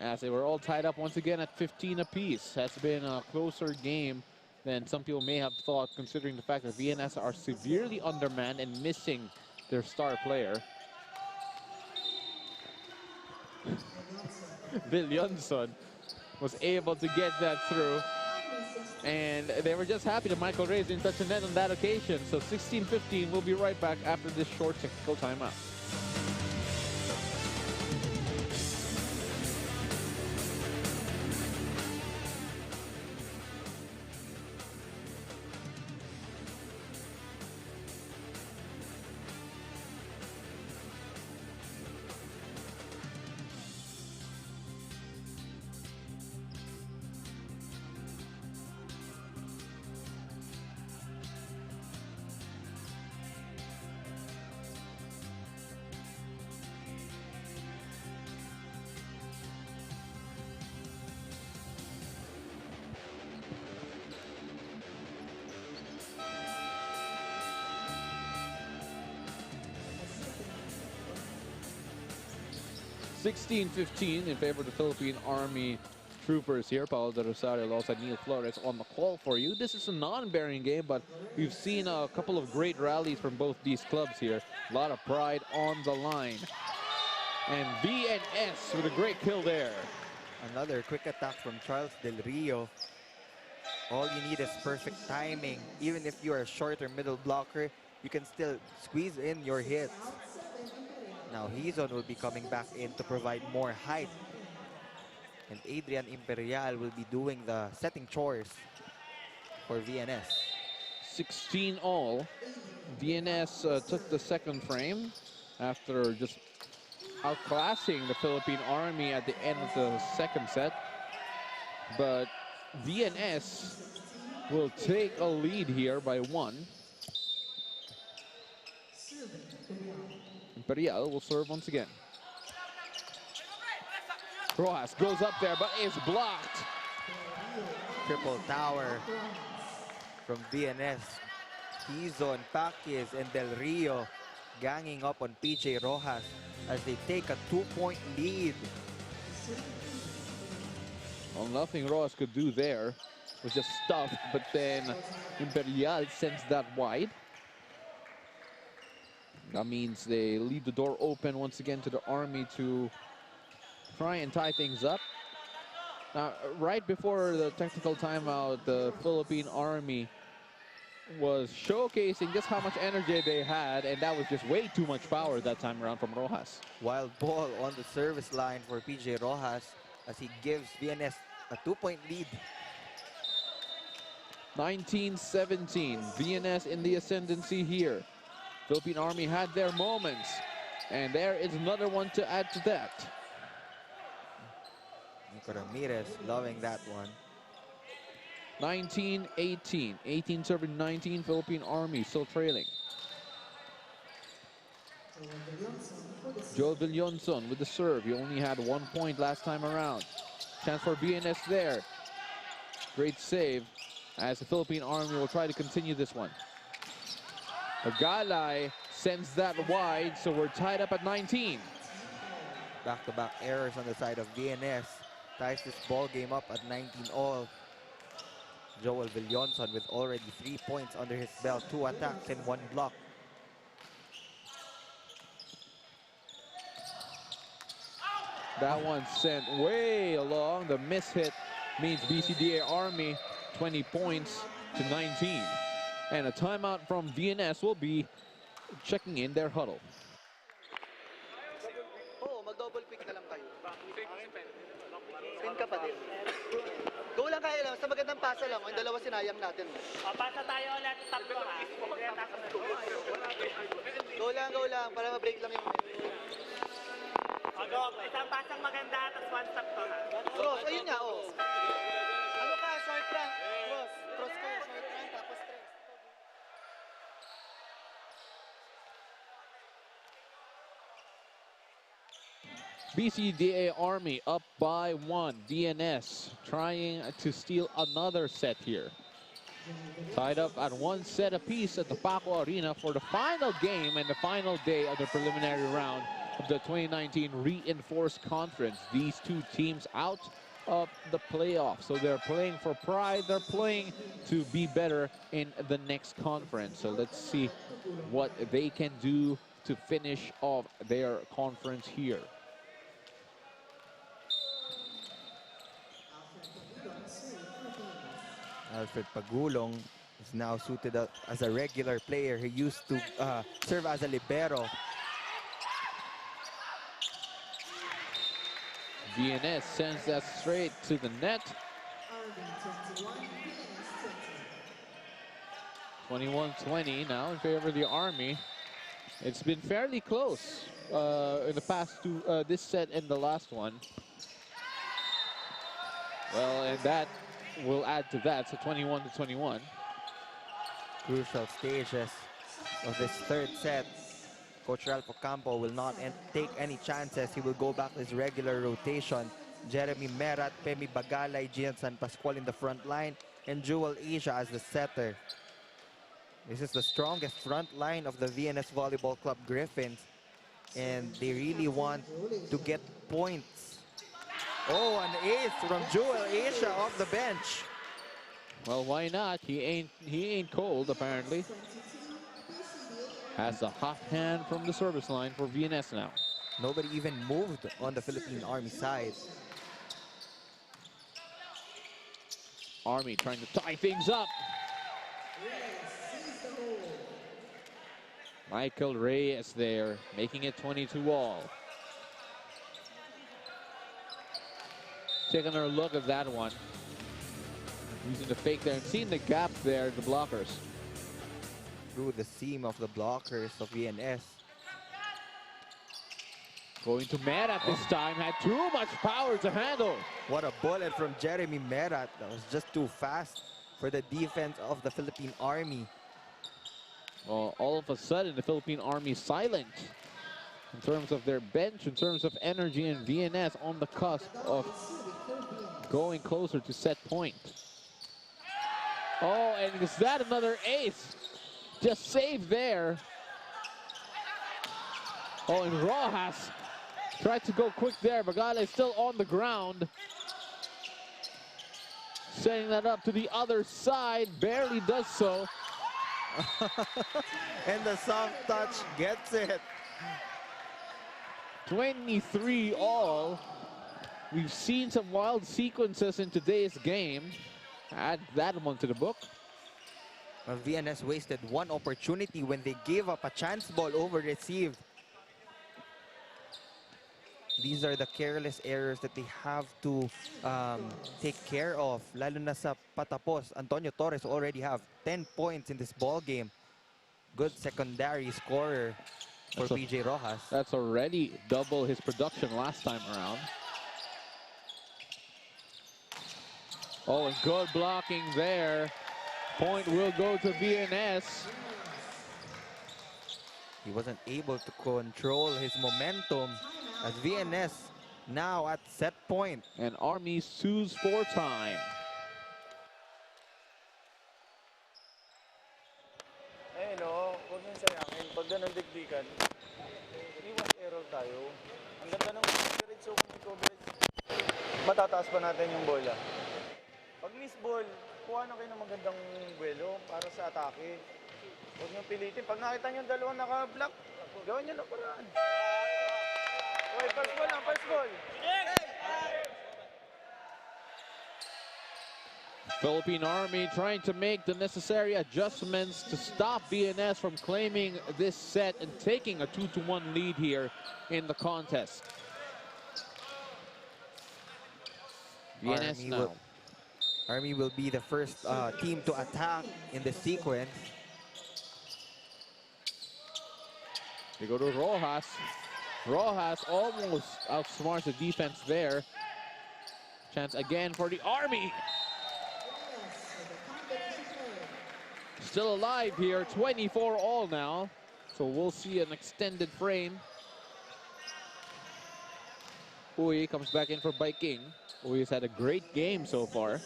as they were all tied up once again at 15 apiece. Has been a closer game than some people may have thought, considering the fact that VNS are severely undermanned and missing their star player. Viljonson was able to get that through, and they were just happy that Michael Reyes didn't touch the net on that occasion. So 16-15, we'll be right back after this short technical timeout. (16-15) in favor of the Philippine Army troopers here. Paulo de Rosario alongside Neil Flores on the call for you. This is a non-bearing game, but we've seen a couple of great rallies from both these clubs here. A lot of pride on the line. And VNS with a great kill there. Another quick attack from Charles Del Rio. All you need is perfect timing. Even if you are a shorter middle blocker, you can still squeeze in your hits. Now Hizon will be coming back in to provide more height. And Adrian Imperial will be doing the setting chores for VNS. 16 all. VNS took the second frame after just outclassing the Philippine Army at the end of the second set. But VNS will take a lead here by 1. Imperial will serve once again. Rojas goes up there, but is blocked. Triple tower from VNS. Hizon, Paquez, and Del Rio ganging up on PJ Rojas as they take a 2-point lead. Well, nothing Rojas could do there. Was just stuffed, but then Imperial sends that wide. That means they leave the door open once again to the Army to try and tie things up. Now, right before the technical timeout, the Philippine Army was showcasing just how much energy they had, and that was just way too much power that time around from Rojas. Wild ball on the service line for PJ Rojas as he gives VNS a 2-point lead. 19-17, VNS in the ascendancy here. Philippine Army had their moments, and there is another one to add to that. Nico Ramirez loving that one. 19-18, 18 serving 19, Philippine Army still trailing. Joel Viljonson with the serve. He only had 1 point last time around. Chance for VNS there. Great save as the Philippine Army will try to continue this one. Galay sends that wide, so we're tied up at 19. Back-to-back errors on the side of VNS. Ties this ball game up at 19 all. Joel Viljonson with already 3 points under his belt, 2 attacks and 1 block. That one sent way along. The miss hit means BCDA-ARMY 20 points to 19. And a timeout from VNS will be checking in their huddle. Oo, mag-double quick na lang kayo. Spin ka pa din. Go lang kayo lang, basta magandang pasa lang. Yung dalawa sinayang natin. Pasa tayo ulit, tatlo ha. Go lang, para ma-break lang yung... Go, isang pasang maganda, tapos one stop to ha. Cross, ayun nga, oh. Ano ka, short run. Cross ka, short run, tapos stress. BCDA-ARMY up by 1. VNS trying to steal another set here. Tied up at 1 set apiece at the Paco Arena for the final game and the final day of the preliminary round of the 2019 Reinforced Conference. These two teams out of the playoffs, so they're playing for pride. They're playing to be better in the next conference. So let's see what they can do to finish off their conference here. Alfred Pagulong is now suited up as a regular player. He used to serve as a libero. VNS sends that straight to the net. 21-20 now in favor of the Army. It's been fairly close in the past two, this set and the last one. Well, and that will add to that, so 21-21. Crucial stages of this third set. Coach Ralph Ocampo will not take any chances. He will go back to his regular rotation. Jeremy Merat, Pemi Bagalay, Gian San Pascual in the front line, and Jewel Asia as the setter. This is the strongest front line of the VNS Volleyball Club Griffins, and they really want to get points. Oh, an ace from Jewel Asia off the bench. Well, why not? He ain't cold, apparently. Has a hot hand from the service line for VNS now. Nobody even moved on the Philippine Army side. Army trying to tie things up. Michael Reyes there, making it 22-all. Taking a look at that one. Using the fake there and seeing the gap there, the blockers. Through the seam of the blockers of VNS. Going to Merat this time, had too much power to handle. What a bullet from Jeremy Merat. That was just too fast for the defense of the Philippine Army. Well, all of a sudden, the Philippine Army silent in terms of their bench, in terms of energy, and VNS on the cusp of going closer to set point. Oh, and is that another ace? Just saved there. Oh, and Rojas tried to go quick there. Bagale is still on the ground. Setting that up to the other side, barely does so. And the soft touch gets it. 23-all. We've seen some wild sequences in today's game. Add that one to the book. Well, VNS wasted one opportunity when they gave up a chance ball over received. These are the careless errors that they have to take care of. Lalo na sa patapos, Antonio Torres already have 10 points in this ball game. Good secondary scorer for PJ Rojas. That's already double his production last time around. Oh, and good blocking there. Point will go to VNS. He wasn't able to control his momentum as VNS now at set point. And Army sues for time. Eh no, huwag niyong sayangin. Pag ganun digdikan, iwas error tayo. Ang ganda ng coverage, so kung may coverage, matataas pa natin yung bola. Pag miss ball, kuha na kayo ng magandang buwelo para sa atake. Huwag niyong pilitin. Pag nakita niyo yung dalawang naka-block, gawin niyo ng paraan. Okay, first ball lang, first ball. Philippine Army trying to make the necessary adjustments to stop VNS from claiming this set and taking a 2-1 lead here in the contest. VNS now. Army will be the first team to attack in the sequence. They go to Rojas. Rojas almost outsmarts the defense there. Chance again for the Army. Still alive here, 24-all now. So we'll see an extended frame. Uy comes back in for Viking. Uy has had a great game so far.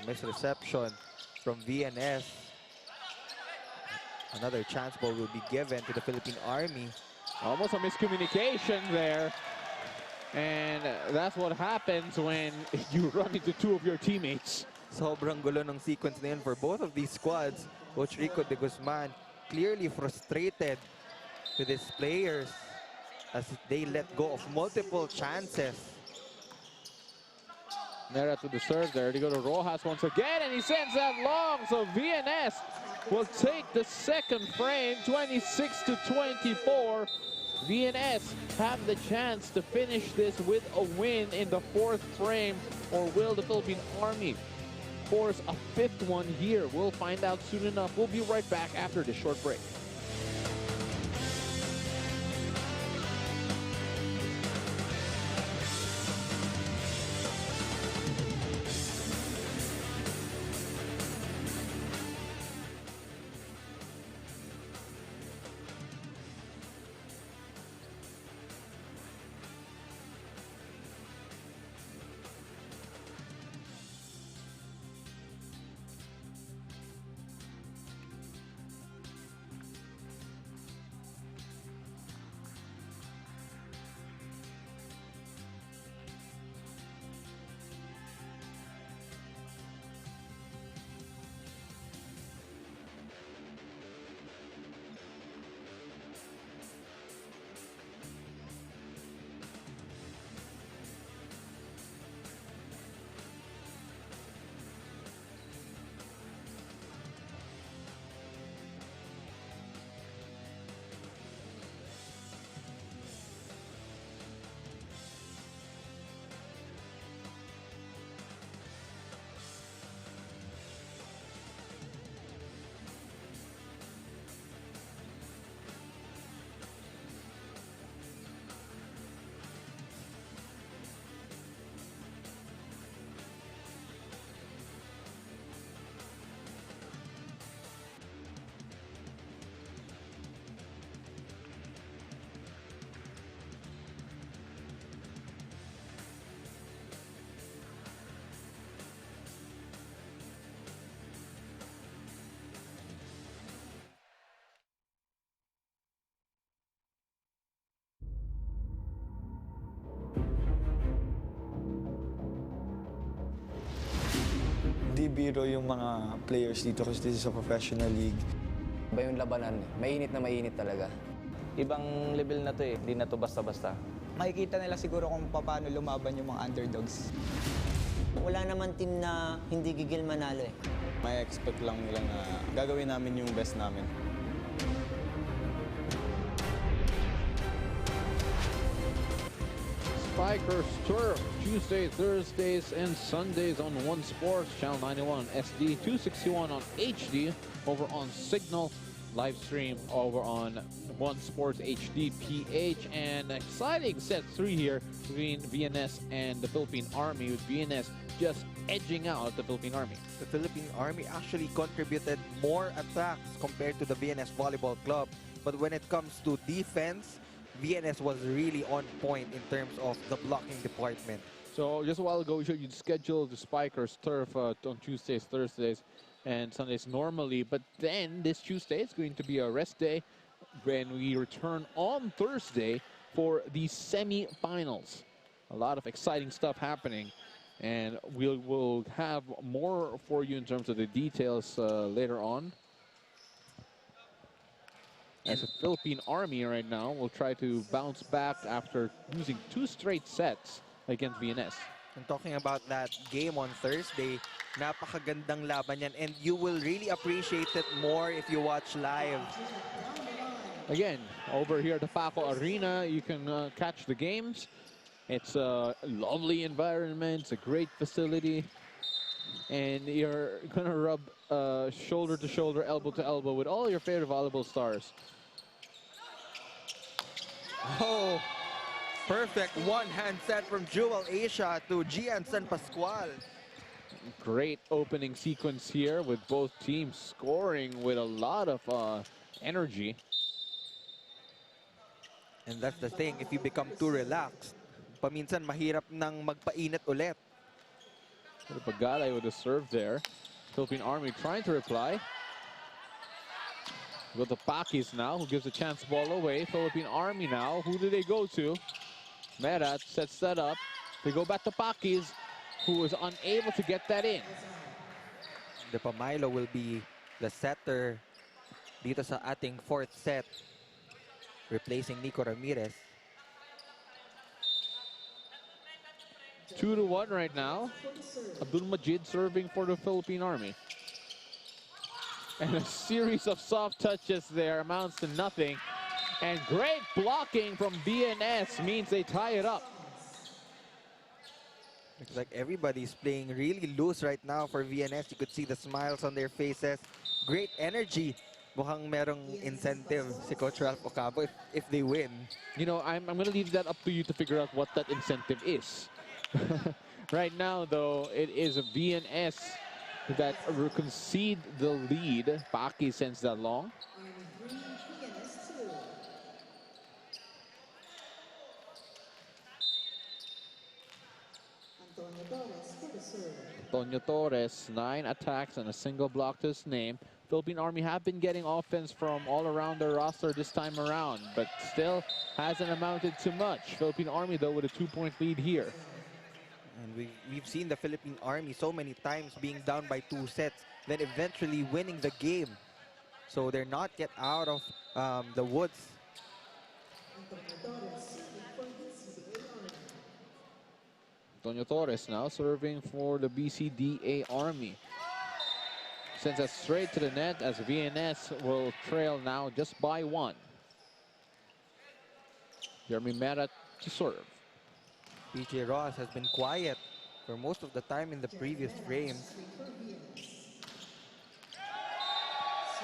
Misreception from VNS. Another chance ball will be given to the Philippine Army. Almost a miscommunication there. And that's what happens when you run into two of your teammates. Sobrang gulo ng sequence na yun for both of these squads. Coach Rico de Guzman clearly frustrated with his players as they let go of multiple chances. Mera to the serve there. They go to Rojas once again, and he sends that long. So VNS will take the second frame, 26-24. VNS have the chance to finish this with a win in the fourth frame, or will the Philippine Army force a fifth one here? We'll find out soon enough. We'll be right back after this short break. Di biro yung mga players dito kasi this is a professional league. Iba yung labanan, mainit na mainit talaga. Ibang level na to eh, hindi na to basta-basta. Makikita nila siguro kung paano lumaban yung mga underdogs. Wala naman team na hindi gigil manalo eh. May expect lang nila na gagawin namin yung best namin. Spikers Turf, Tuesdays, Thursdays, and Sundays on One Sports, Channel 91 SD, 261 on HD, over on Signal, live stream over on One Sports HD PH, and exciting set 3 here between VNS and the Philippine Army, with VNS just edging out the Philippine Army. The Philippine Army actually contributed more attacks compared to the VNS Volleyball Club, but when it comes to defense, VNS was really on point in terms of the blocking department. So just a while ago, we showed you the schedule of the Spikers Turf on Tuesdays, Thursdays, and Sundays normally. But then this Tuesday is going to be a rest day when we return on Thursday for the semi-finals. A lot of exciting stuff happening, and we'll have more for you in terms of the details later on. As the Philippine Army right now will try to bounce back after losing 2 straight sets against VNS. And talking about that game on Thursday, napakagandang laban yan, and you will really appreciate it more if you watch live. Again, over here at the Paco Arena, you can catch the games. It's a lovely environment, it's a great facility, and you're gonna rub shoulder to shoulder, elbow to elbow with all your favorite volleyball stars. Oh, perfect one-hand set from Jewel Asia to Gian San Pascual. Great opening sequence here with both teams scoring with a lot of energy. And that's the thing, if you become too relaxed, paminsan mahirap nang magpainit ulit. Bagalay with a serve there. Philippine Army trying to reply. Go to Pakis now, who gives a chance ball away. Philippine Army now, who do they go to? Merat sets that up. They go back to Pakis, who is unable to get that in. De Pamilo will be the setter dito sa ating fourth set, replacing Nico Ramirez. 2-1 right now. Abdul Majid serving for the Philippine Army. And a series of soft touches there amounts to nothing. And great blocking from VNS means they tie it up. Looks like everybody's playing really loose right now for VNS. You could see the smiles on their faces. Great energy. Mukhang merong incentive si Coach Ralph Ocampo if they win. You know, I'm going to leave that up to you to figure out what that incentive is. Right now, though, it is a VNS that concede the lead. Paki sends that long. Antonio Torres, 9 attacks and a single block to his name. Philippine Army have been getting offense from all around their roster this time around, but still hasn't amounted to much. Philippine Army, though, with a 2-point lead here. And we've seen the Philippine Army so many times being down by 2 sets, then eventually winning the game. So they're not yet out of the woods. Antonio Torres now serving for the BCDA-ARMY. Sends us straight to the net as VNS will trail now just by 1. Jeremy Merat to serve. PJ Ross has been quiet for most of the time in the previous frames.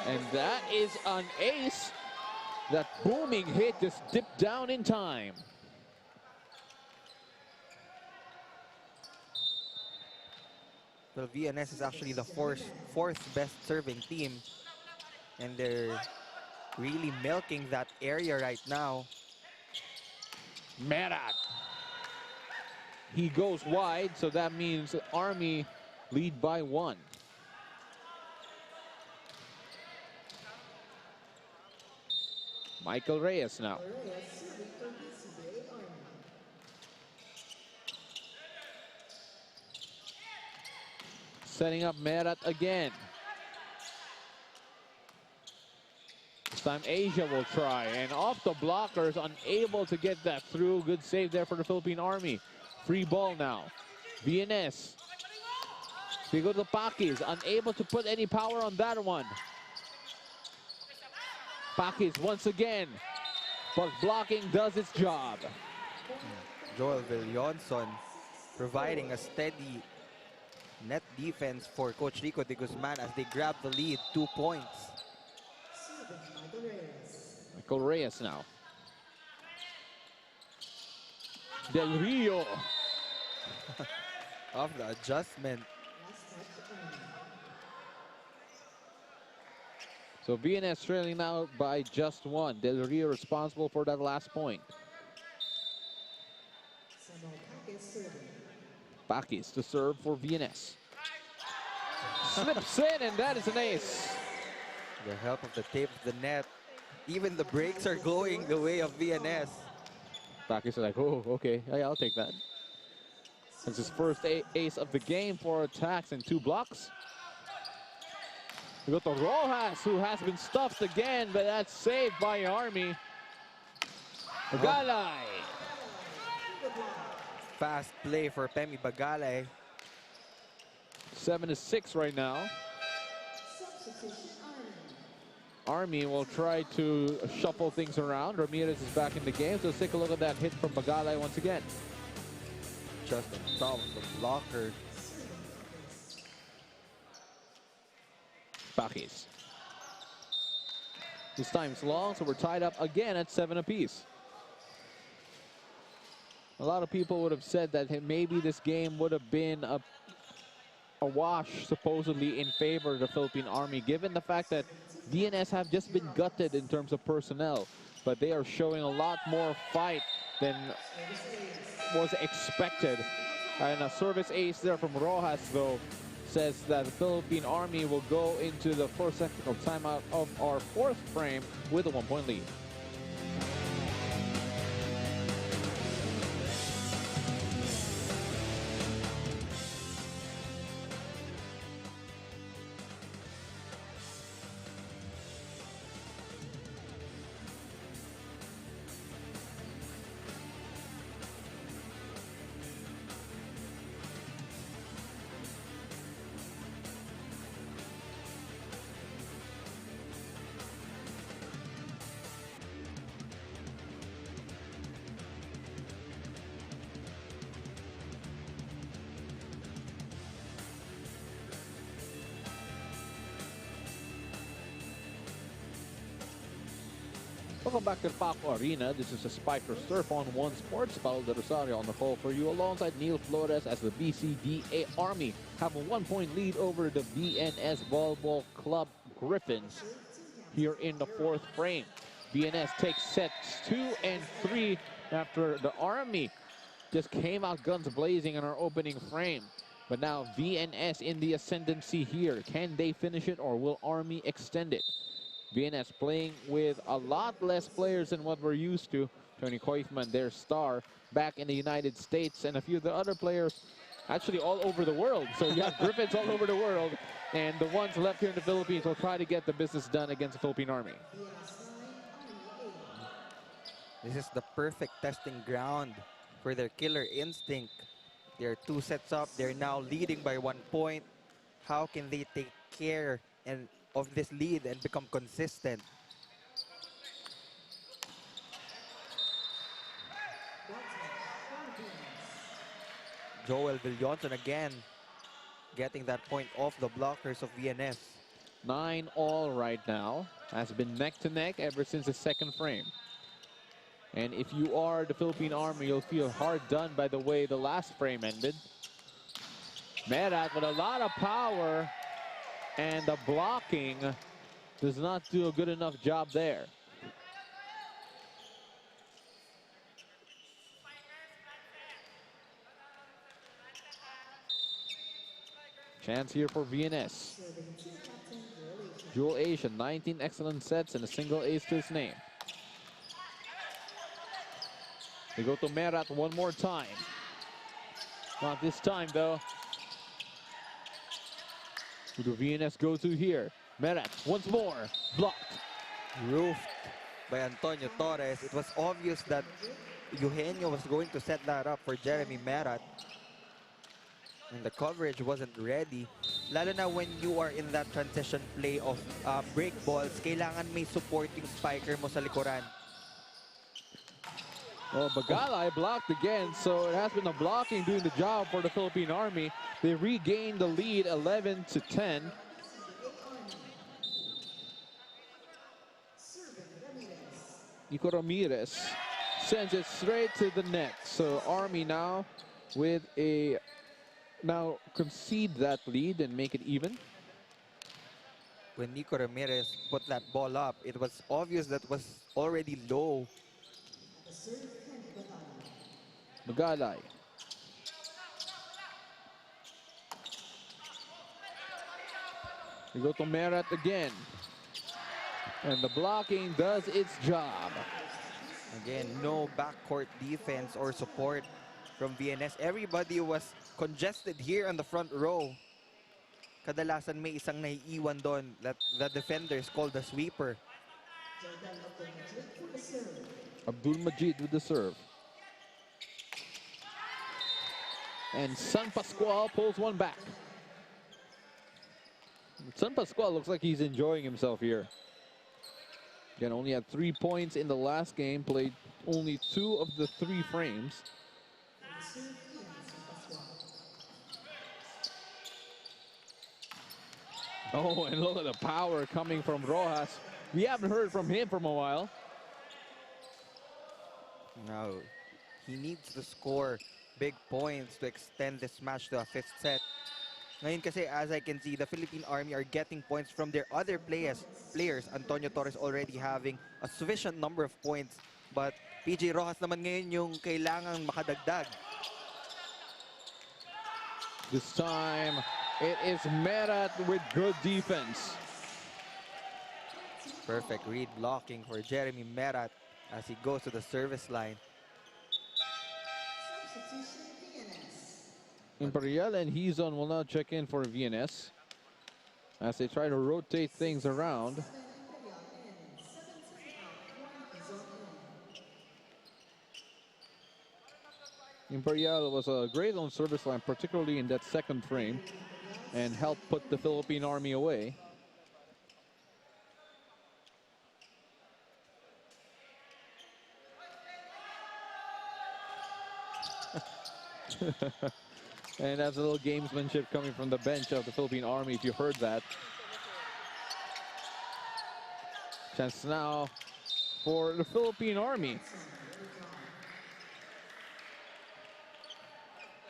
And that is an ace. That booming hit just dipped down in time. Well, VNS is actually the fourth best serving team. And they're really milking that area right now. Merat. He goes wide, so that means Army lead by 1. Michael Reyes now. Setting up Merat again. This time Asia will try, and off the blockers, unable to get that through. Good save there for the Philippine Army. Free ball now. VNS. They go to Pakis, unable to put any power on that one. Pakis once again, but blocking does its job. Joel Villonson providing a steady net defense for Coach Rico de Guzman as they grab the lead, 2 points. Michael Reyes now. Del Rio. Of the adjustment. So VNS trailing now by just 1. Del Rio responsible for that last point. Pakis to serve for VNS. Slips in, and that is an ace. The help of the tape of the net. Even the breaks are going the way of VNS. Pakis are like, oh, okay, yeah, I'll take that. That's his first ace of the game for attacks and 2 blocks. We got to Rojas, who has been stuffed again, but that's saved by Army. Bagalay. Fast play for Pemi Bagalay. 7-6 right now. Army will try to shuffle things around. Ramirez is back in the game, so let's take a look at that hit from Bagalay once again. Just on top of the blocker. Pakis. This time's long, so we're tied up again at 7 apiece. A lot of people would have said that maybe this game would have been a wash, supposedly, in favor of the Philippine Army, given the fact that VNS have just been gutted in terms of personnel. but they are showing a lot more fight than was expected. And a service ace there from Rojas, though, says that the Philippine Army will go into the first technical timeout of our fourth frame with a 1-point lead. Welcome back to Paco Arena. This is a Spiker Surf on One Sports. Paulo de Rosario on the call for you alongside Neil Flores as the BCDA-ARMY have a 1-point lead over the VNS Volleyball Club Griffins here in the fourth frame. VNS takes sets 2 and 3 after the Army just came out guns blazing in our opening frame. But now VNS in the ascendancy here. Can they finish it or will Army extend it? VNS playing with a lot less players than what we're used to. Tony Koifman, their star, back in the United States, and a few of the other players actually all over the world. So you have Griffins all over the world, and the ones left here in the Philippines will try to get the business done against the Philippine Army. This is the perfect testing ground for their killer instinct. They're 2 sets up. They're now leading by 1 point. How can they take care of this lead and become consistent? Joel Villonson again getting that point off the blockers of VNS. 9-all right now. Has been neck to neck ever since the second frame. And if you are the Philippine Army, you'll feel hard done by the way the last frame ended. Merat with a lot of power, and the blocking does not do a good enough job there. Chance here for VNS. Jewel Asia, 19 excellent sets and a single ace to his name. They go to Merat one more time. Not this time, though. Who do VNS go to here? Merat once more. Blocked. Roofed by Antonio Torres. It was obvious that Eugenio was going to set that up for Jeremy Merat. And the coverage wasn't ready. Lalo na when you are in that transition play of break balls, kailangan may supporting spiker mo sa likuran. Well, Bagalay blocked again, so it has been the blocking doing the job for the Philippine Army. They regained the lead 11-10. Nico Ramirez sends it straight to the net. So Army now with now concede that lead and make it even. When Nico Ramirez put that ball up, it was obvious that was already low. Bagalay. We go to Merat again. And the blocking does its job. Again, no backcourt defense or support from VNS. Everybody was congested here on the front row. Kadalasan may isang naiiwan doon that the defenders called the sweeper. Abdul Majid with the serve. And San Pascual pulls one back. San Pascual looks like he's enjoying himself here. Again, only had 3 points in the last game, played only 2 of the 3 frames. Oh, and look at the power coming from Rojas. We haven't heard from him from a while. No, he needs to score big points to extend this match to a 5th set. Ngayon kasi, as I can see, the Philippine Army are getting points from their other players. Antonio Torres already having a sufficient number of points. But PJ Rojas naman ngayon yung kailangang makadagdag. This time, it is Merat with good defense. Perfect read blocking for Jeremy Merat as he goes to the service line. Imperial and Hizon will now check in for VNS as they try to rotate things around. Imperial was great on service line, particularly in that second frame, and helped put the Philippine Army away. And that's a little gamesmanship coming from the bench of the Philippine Army, if you heard that. Chance now for the Philippine Army.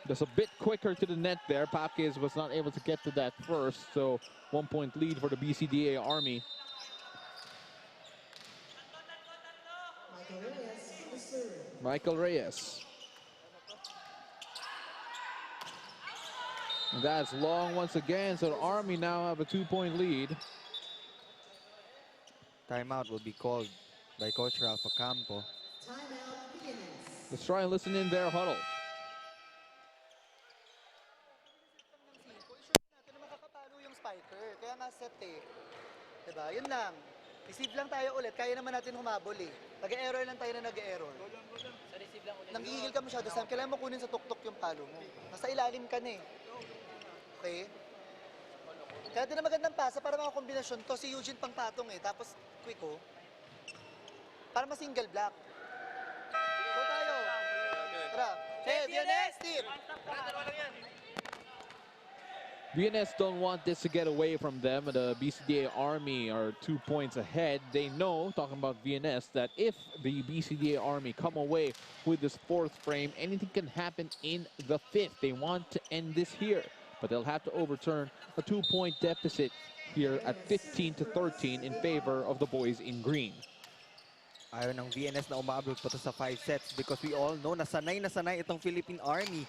Just a bit quicker to the net there. Paquez was not able to get to that first, so 1 point lead for the BCDA-ARMY. Michael Reyes. And that's long once again, so the Army now have a 2 point lead. Timeout will be called by Coach Ralph Ocampo. Let's try and listen in their huddle. Spiker, kaya nga set eh. Diba? Yun lang. Receive lang tayo ulit. Kaya naman natin humabol eh. Nag-error lang tayo na nag-error. Sa receive lang ulit. Nanggigil ka masyado, Sam. Kailangan mo kunin sa tuktok yung palo mo. Nasa ilalim ka na eh. Okay? Kaya din na magandang pasa para mga kombinasyon to. Si Eugene pang patong eh. Tapos quick oh. Para ma-single block. Go tayo. Tara. Hey, VNS team! VNS don't want this to get away from them. The BCDA-ARMY are 2 points ahead. They know, talking about VNS, that if the BCDA-ARMY come away with this fourth frame, anything can happen in the fifth. They want to end this here, but they'll have to overturn a 2 point deficit here at 15-13 in favor of the boys in green. Ayaw ng VNS na umabot pa to sa 5 sets because we all know na sanay itong Philippine Army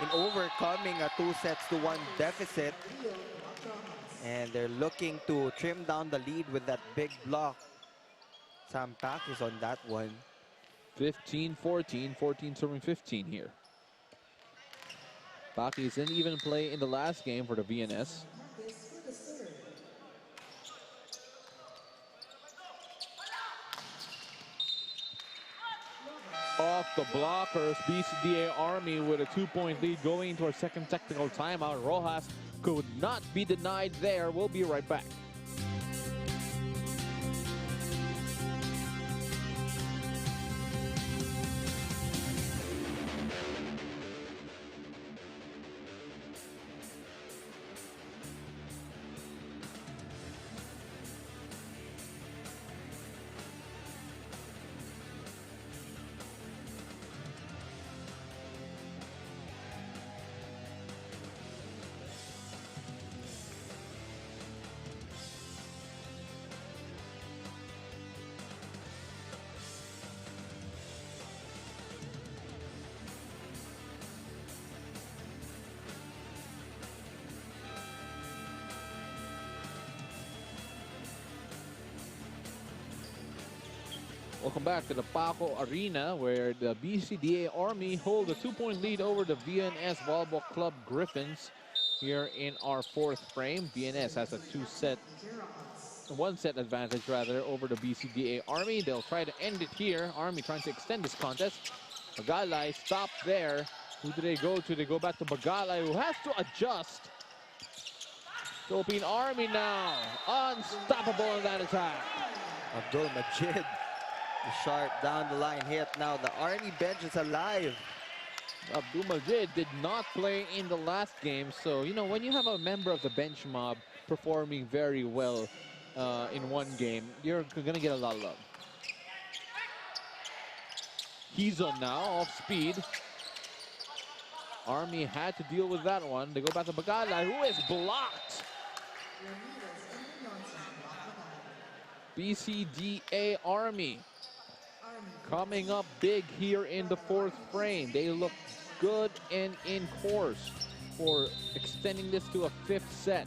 in overcoming a 2-1 deficit. And they're looking to trim down the lead with that big block. Sam Pack is on that one. 15-14, 14 serving 15 here. Pakis didn't even play in the last game for the VNS. Off the blockers, BCDA-ARMY with a 2 point lead going into our second technical timeout. Rojas could not be denied there. We'll be right back. Welcome back to the Paco Arena, where the BCDA-ARMY hold a 2 point lead over the VNS Volleyball Club Griffins here in our fourth frame. VNS has a 1 set advantage rather over the BCDA-ARMY. They'll try to end it here. Army trying to extend this contest. Bagalay stopped there. Who do they go to? They go back to Bagalay, who has to adjust. Philippine Army now unstoppable in that attack. Abdul Majid. The sharp down the line hit. Now the Army bench is alive. Abdul Majid did not play in the last game, so you know when you have a member of the bench mob performing very well in one game, you're gonna get a lot of love. He's on now off speed. Army had to deal with that one. They go back to Bagala, who is blocked. BCDA-ARMY coming up big here in the fourth frame. They look good and in course for extending this to a fifth set.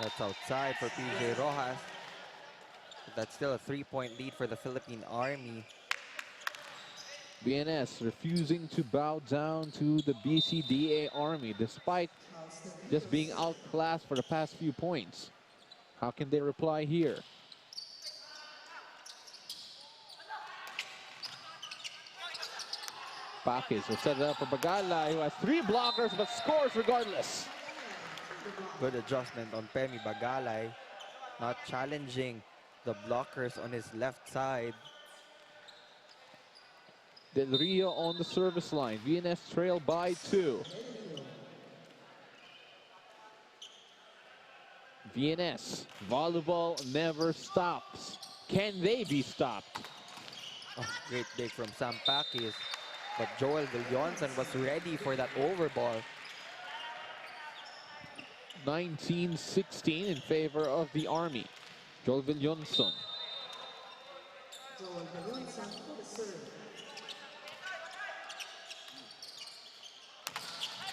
That's outside for PJ Rojas. But that's still a 3-point lead for the Philippine Army. VNS refusing to bow down to the BCDA-ARMY despite just being outclassed for the past few points. How can they reply here? Pakis will set it up for Bagala, who has 3 blockers but scores regardless. Good adjustment on Pemi Bagalay. Not challenging the blockers on his left side. Del Rio on the service line. VNS trail by 2. VNS, volleyball never stops. Can they be stopped? Oh, great dig from Sam Pakis. But Joel Villonson was ready for that overball. 19-16 in favor of the Army. Joel Villonson.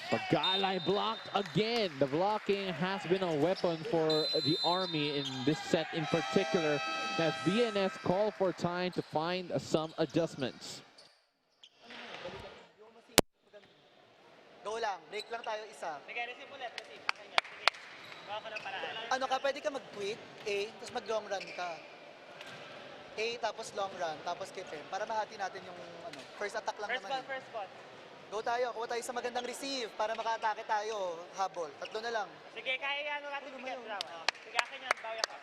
Bagalay blocked again. The blocking has been a weapon for the Army in this set in particular, as VNS call for time to find some adjustments. Go lang, break lang tayo isa. Sige, receive ulit, receive. Sige. Gawa ko ng paraan. Ano ka, pwede ka mag-quit, A, tapos mag-long run ka. A, tapos long run, tapos kitin. Para mahati natin yung first attack lang naman. First ball. Go tayo, kuha tayo sa magandang receive para maka-atake tayo. Habol, 3 na lang. Sige, kaya yan natin bigat lang. Sige, akin yan, bawi ako.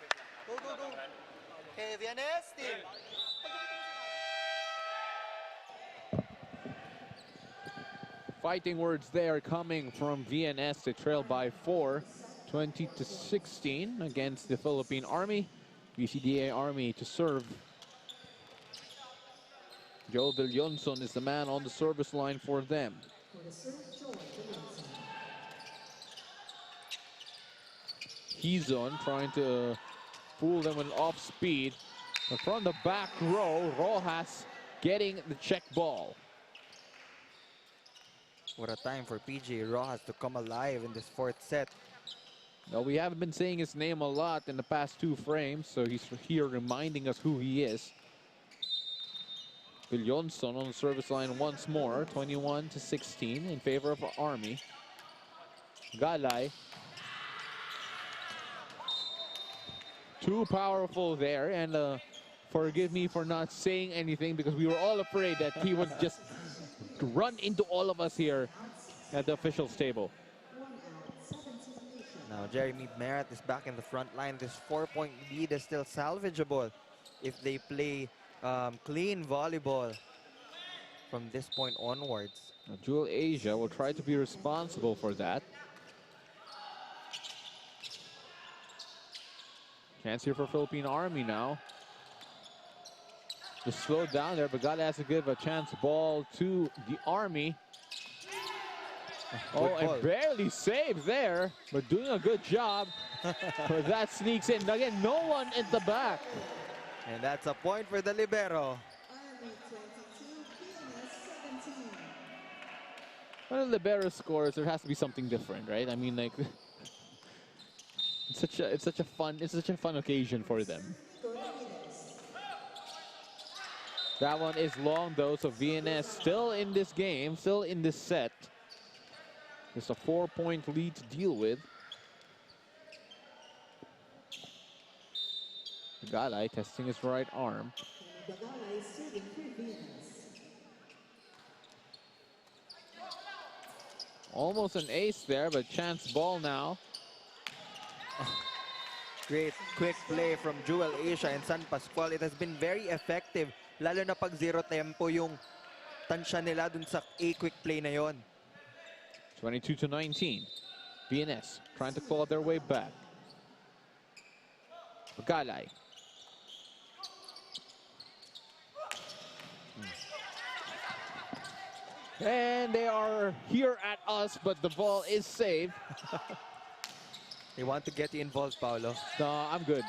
Go, go, go. Okay, VNS, team. Fighting words there coming from VNS. They trail by 4, 20-16 against the Philippine Army. BCDA-ARMY to serve. Joel Villonson is the man on the service line for them. Hizon trying to fool them with off speed. But from the back row, Rojas getting the check ball. What a time for PJ Rojas to come alive in this fourth set. Now, we haven't been saying his name a lot in the past 2 frames, so he's here reminding us who he is. Villonson on the service line once more, 21-16 in favor of Army. Galay. Too powerful there, and forgive me for not saying anything because we were all afraid that he would just run into all of us here at the officials table. Now Jeremy Merritt is back in the front line. This 4-point lead is still salvageable if they play clean volleyball from this point onwards. Now, Jewel Asia will try to be responsible for that. Chance here for Philippine Army now. Just slowed down there, but God has to give a chance ball to the Army. Oh, and barely saved there, but doing a good job. But that sneaks in. Again, no one in the back. And that's a point for the libero. When the libero scores, there has to be something different, right? I mean, like, it's such a fun occasion for them. That one is long though, so VNS still in this game, still in this set. It's a 4-point lead to deal with. Galay testing his right arm. Almost an ace there, but chance ball now. Great quick play from Jewel Asia and San Pascual. It has been very effective, lalo na pag zero tempo yung tansya nila dun sa quick play na yon. 22-19. VNS trying to claw their way back. Galay. And they are here at us, but the ball is safe. They want to get you involved, Paolo. No, I'm good.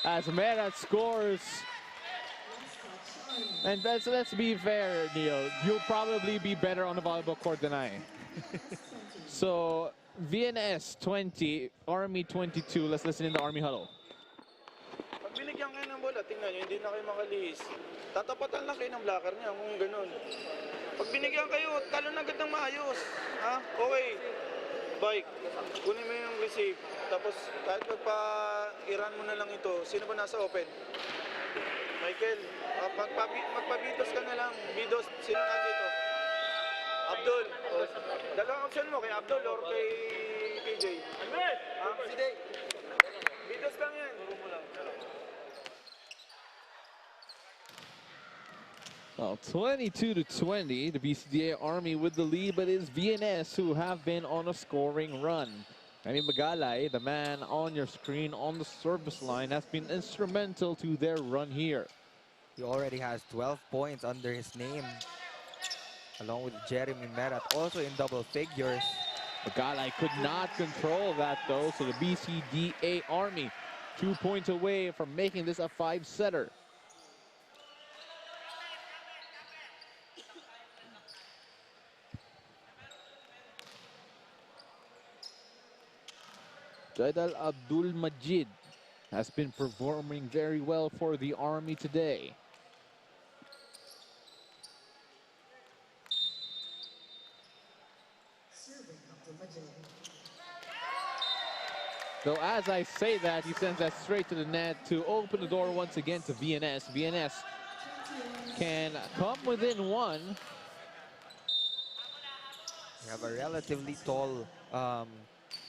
As Merat scores. And let's be fair, Neil. You'll probably be better on the volleyball court than I. So, VNS 20, Army 22. Let's listen in the Army huddle. Pag binigyan kayo ng bola, tingnan nyo, hindi na kayo makalihis. Tatapatan lang kayo ng blocker niya kung ganun. Pag binigyan kayo, talon agad ng maayos. Ha? Okay. Bike. Kunin mo yung receive. Tapos kahit magpa-iran mo na lang ito, sino ba nasa open? Michael, magpabitos ka na lang. Bidos, sino nandito? Abdul. Dalawang option mo, kay Abdul or kay PJ. Ha? Bidos lang yan. Well, 22-20, the BCDA-ARMY with the lead, but it's VNS who have been on a scoring run. Remy Magalay, the man on your screen on the service line, has been instrumental to their run here. He already has 12 points under his name, along with Jeremy Merat, also in double figures. Magalay could not control that though, so the BCDA-ARMY 2 points away from making this a 5-setter. Jadal Abdul Majid has been performing very well for the Army today. So as I say that, he sends that straight to the net to open the door once again to VNS. VNS can come within one. We have a relatively tall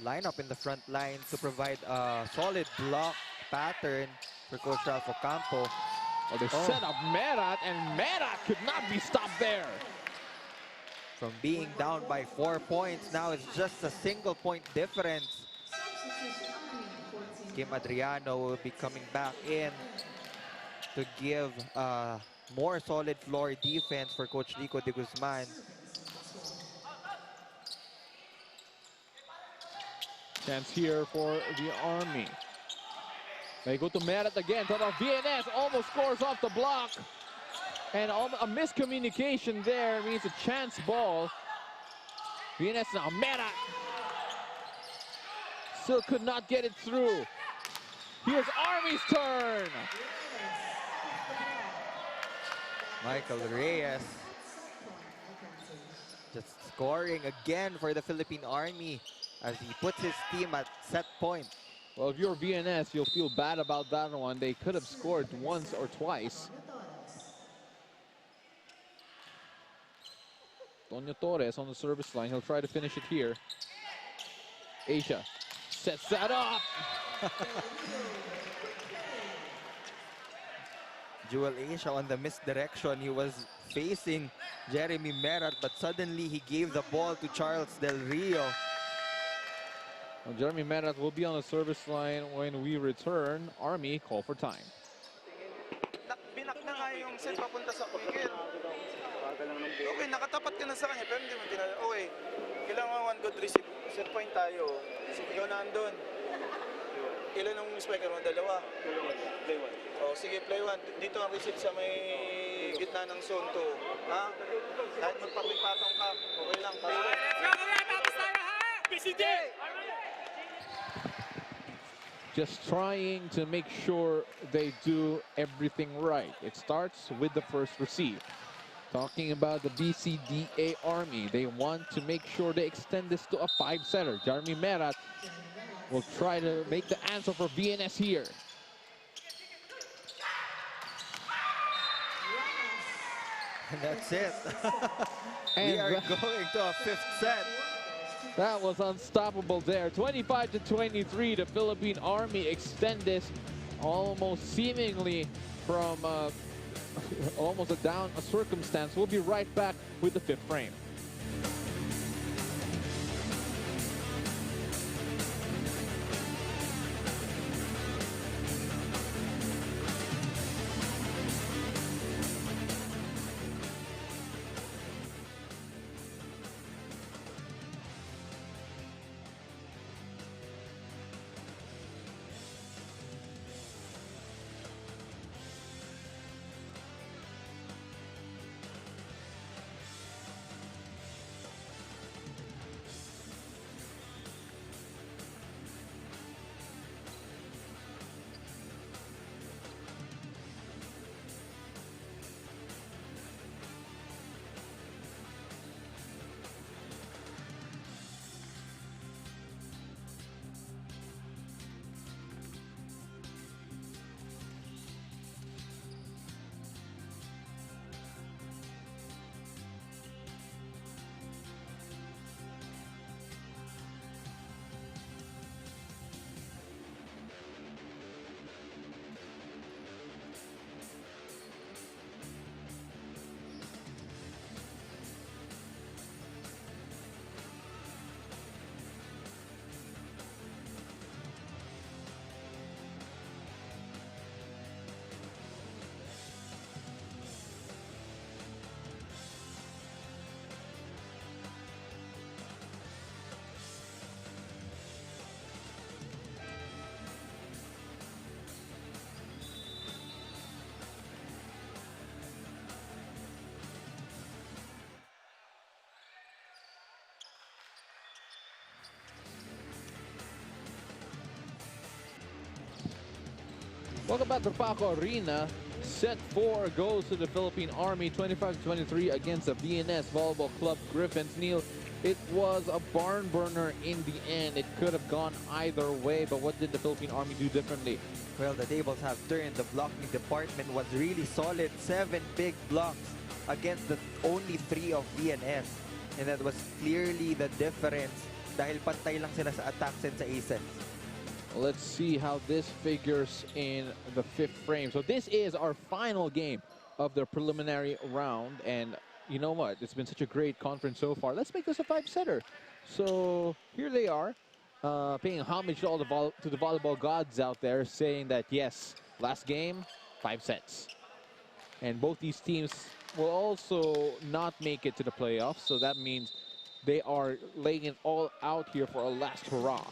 lineup in the front line to provide a solid block pattern for Coach Ralph Ocampo. Oh, they set up Merat, and Merat could not be stopped there. From being down by 4 points, now it's just a single point difference. Kim Adriano will be coming back in to give more solid floor defense for Coach Lico de Guzman. Chance here for the Army. They go to Merat again. Thought of VNS, almost scores off the block. And a miscommunication there means a chance ball. VNS now, Merat. Still could not get it through. Here's Army's turn. Michael Reyes just scoring again for the Philippine Army as he puts his team at set point. Well, if you're VNS, you'll feel bad about that one. They could have scored once or twice. Tonyo Torres on the service line. He'll try to finish it here. Asia sets that up. Jewel Asia on the misdirection. He was facing Jeremy Merat, but suddenly he gave the ball to Charles Del Rio. Well, Jeremy Merat will be on the service line when we return. Army, call for time. Binak na nga yung set papunta sa wicket. Okay, nakatapat ka na sa kanya, pero hindi mo tinala. Okay, kailangan one good receive. Set point tayo. Ikaw na andun. Ilan ang spiker mo? Dalawa? Play one. Oh, sige, play one. Dito ang receive sa may gitna ng zone 2. Ha? Kahit magpapipatong ka, okay lang. Just trying to make sure they do everything right. It starts with the first receive. Talking about the BCDA-ARMY, they want to make sure they extend this to a 5-setter. Jeremy Merat will try to make the answer for VNS here. And that's it. And we are going to a 5th set. That was unstoppable there. 25-23, the Philippine Army extend this almost seemingly from almost a circumstance. We'll be right back with the 5th frame. Welcome back to Paco Arena. Set 4 goes to the Philippine Army, 25-23 against the VNS Volleyball Club Griffins. Neil, it was a barn burner in the end. It could have gone either way, but what did the Philippine Army do differently? Well, the tables have turned. The blocking department was really solid. 7 big blocks against the only 3 of VNS. And that was clearly the difference dahil pantay lang sila sa attacks and sa aces. Let's see how this figures in the 5th frame. So this is our final game of the preliminary round. And you know what? It's been such a great conference so far. Let's make this a 5-setter. So here they are, paying homage to all the volleyball gods out there, saying that yes, last game, 5 sets. And both these teams will also not make it to the playoffs. So that means they are laying it all out here for a last hurrah.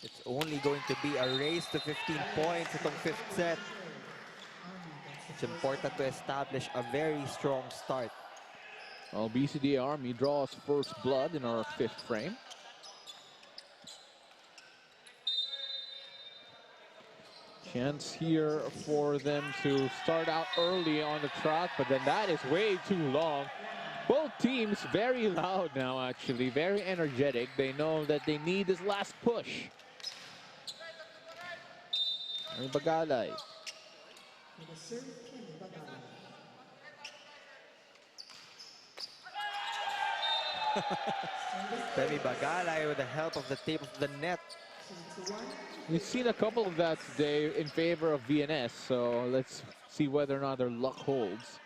It's only going to be a race to 15 points itong 5th set. It's important to establish a very strong start. Well, BCDA-ARMY draws first blood in our 5th frame. Chance here for them to start out early on the trot, but then that is way too long. Both teams very loud now, actually, very energetic. They know that they need this last push. Bagalay. Femi Bagalay with the help of the tape of the net. We've seen a couple of that today in favor of VNS, so let's see whether or not their luck holds.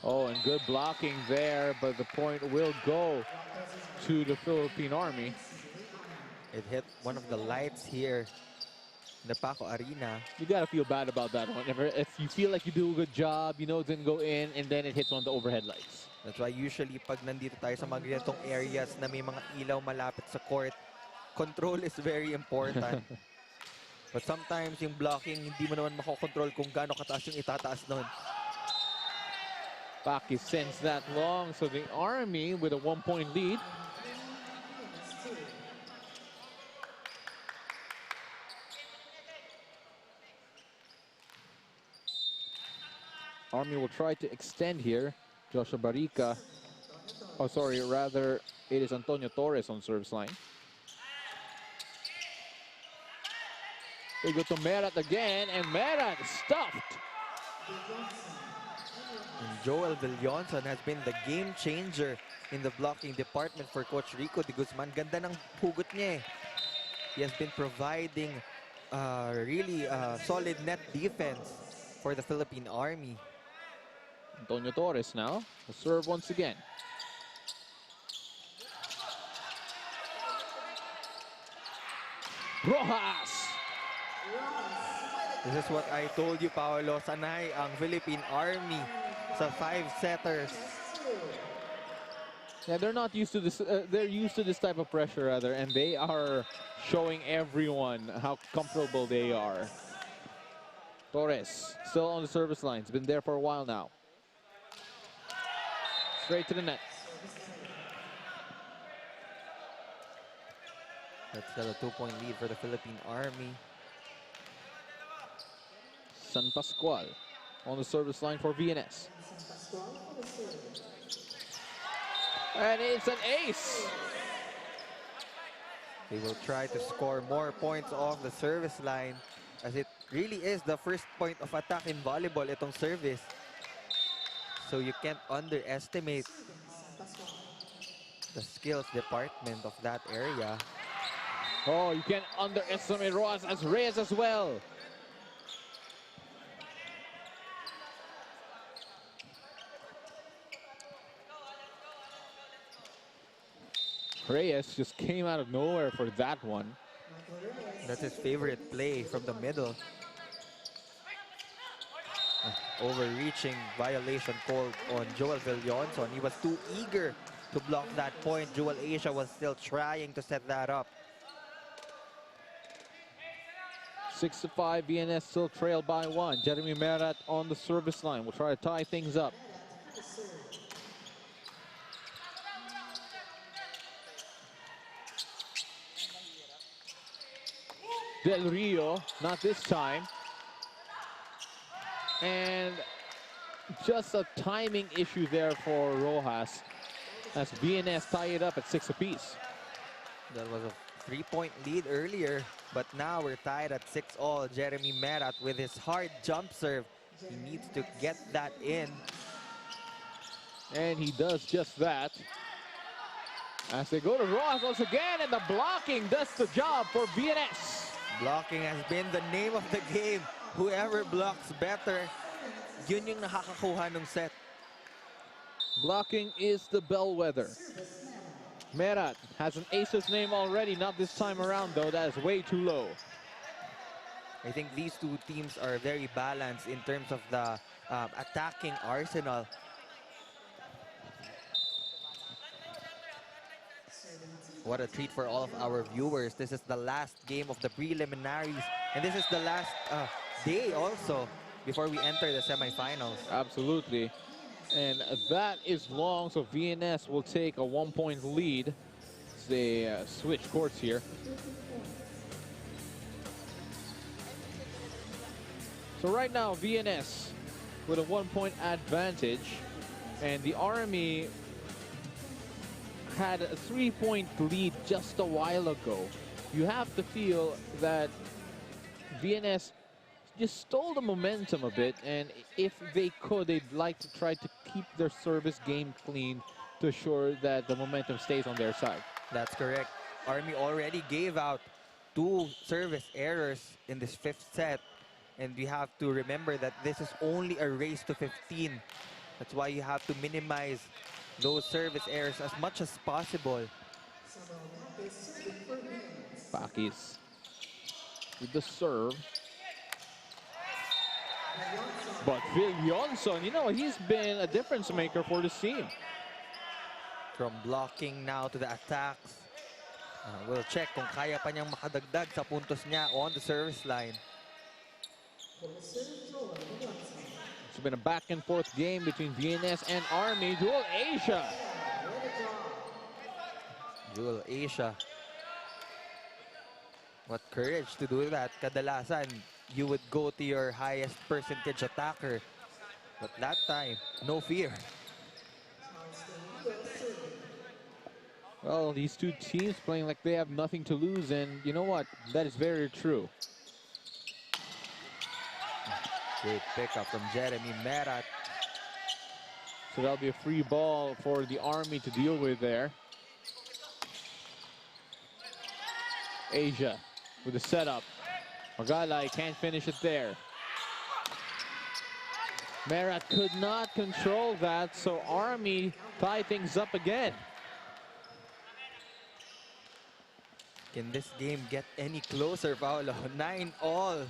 Oh, and good blocking there, but the point will go to the Philippine Army. It hit one of the lights here in the Paco Arena. You gotta feel bad about that one. If you feel like you do a good job, you know it didn't go in, and then it hits one of the overhead lights. That's why usually pag nandito tayo sa mga ganitong areas na may mga ilaw malapit sa court, control is very important. But sometimes yung blocking, hindi mo naman makokontrol kung gaano kataas yung itataas nun. Paki sends that long, so the Army with a 1-point lead. Army will try to extend here. Joshua Barica. Oh, sorry, rather it is Antonio Torres on service line. They go to Merat again, and Merat stuffed. And Joel Villonson has been the game changer in the blocking department for Coach Rico de Guzman. Ganda ng hugot niya eh. He has been providing really solid net defense for the Philippine Army. Antonio Torres now will serve once again. Rojas! This is what I told you, Paolo. Sanay ang Philippine Army sa 5-setters. Yeah, they're not used to this. They're used to this type of pressure, rather, and they are showing everyone how comfortable they are. Torres still on the service line. He's been there for a while now. Straight to the net. That's still a 2-point lead for the Philippine Army. San Pascual on the service line for VNS. And it's an ace. They will try to score more points off the service line, as it really is the first point of attack in volleyball, itong service. So you can't underestimate the skills department of that area. Oh, you can't underestimate Reyes as well. Reyes just came out of nowhere for that one. That's his favorite play from the middle. Overreaching violation called on Joel Villonson. He was too eager to block that point. Jewel Asia was still trying to set that up. 6-5, VNS still trailed by 1. Jeremy Merat on the service line. We'll try to tie things up. Del Rio, not this time. And just a timing issue there for Rojas as VNS tie it up at 6 apiece. That was a 3-point lead earlier, but now we're tied at 6-all. Jeremy Merat with his hard jump serve. He needs to get that in. And he does just that. As they go to Rojas once again, and the blocking does the job for VNS. Blocking has been the name of the game. Whoever blocks better, yun yung nakakakuha ng set. Blocking is the bellwether. Merat has an ace's name already, not this time around though. That is way too low. I think these two teams are very balanced in terms of the attacking arsenal. What a treat for all of our viewers. This is the last game of the preliminaries. And this is the last day also before we enter the semifinals. Absolutely. And that is long, so VNS will take a 1-point lead as they switch courts here. So right now, VNS with a 1-point advantage. And the Army had a 3-point lead just a while ago. You have to feel that VNS just stole the momentum a bit, and if they could, they'd like to try to keep their service game clean to ensure that the momentum stays on their side. That's correct. Army already gave out 2 service errors in this 5th set, and we have to remember that this is only a race to 15. That's why you have to minimize those service errors as much as possible. Pakis with the serve. But Phil Johnson, you know, he's been a difference maker for this team. From blocking now to the attacks. We'll check kung kaya pa niyang makadagdag sa puntos niya on the service line. It's been a back and forth game between VNS and Army. Dual Asia. Dual Asia. What courage to do that. Kadalasan, you would go to your highest percentage attacker. But that time, no fear. Well, these two teams playing like they have nothing to lose, and you know what? That is very true. Great pickup from Jeremy Merat. So that'll be a free ball for the Army to deal with there. Asia with the setup. Magalay can't finish it there. Merat could not control that, so Army tie things up again. Can this game get any closer, Paolo? 9-all.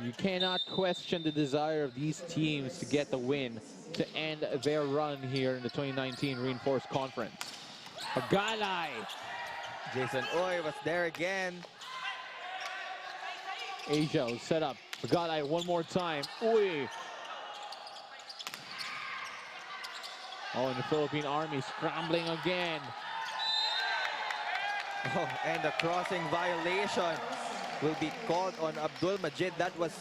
You cannot question the desire of these teams to get the win to end their run here in the 2019 Reinforced Conference. Magalay. Jason Oy was there again. Asia will set up. Magalay one more time. Uy. Oh, and the Philippine Army scrambling again. Oh, and the crossing violation will be called on Abdul Majid. That was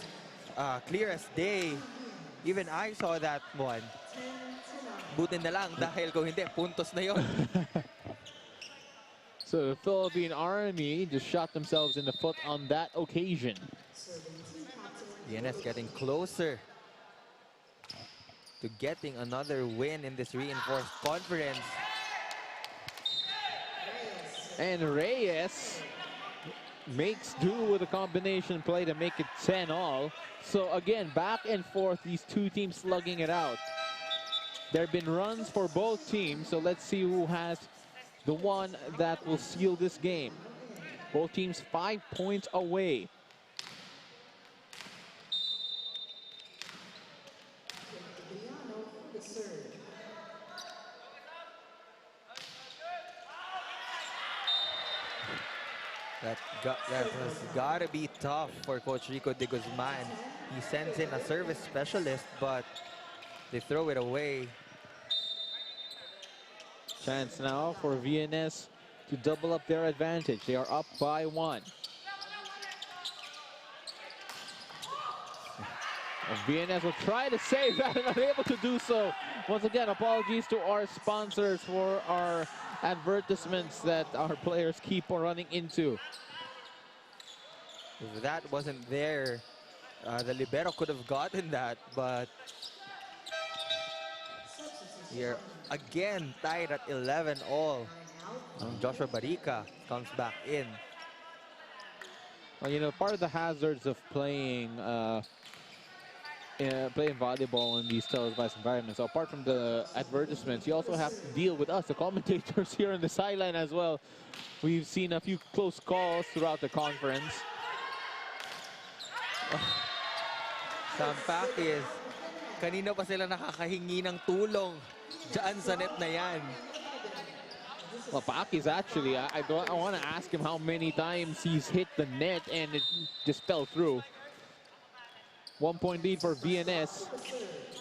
clear as day. Even I saw that one. Buti na lang dahil kung hindi, puntos na yon. So the Philippine Army just shot themselves in the foot on that occasion. VNS getting closer to getting another win in this Reinforced Conference. And Reyes makes do with a combination play to make it 10-all. So again, back and forth, these two teams slugging it out. There have been runs for both teams, so let's see who has the one that will seal this game. Both teams 5 points away. That has gotta be tough for Coach Rico de Guzman. He sends in a service specialist, but they throw it away. Chance now for VNS to double up their advantage. They are up by 1. And VNS will try to save that and unable to do so. Once again, apologies to our sponsors for our advertisements that our players keep on running into. If that wasn't there, the libero could have gotten that, but here again tied at 11 all. Joshua Barica comes back in. Well, you know, part of the hazards of playing playing volleyball in these televised environments, so apart from the advertisements, you also have to deal with us, the commentators here on the sideline as well. We've seen a few close calls throughout the conference. Sampakis, kanina pa sila nakakahingi ng tulong dyan sa net na yan. Well, Pakis actually, I want to ask him how many times he's hit the net and it just fell through. 1 point lead for VNS.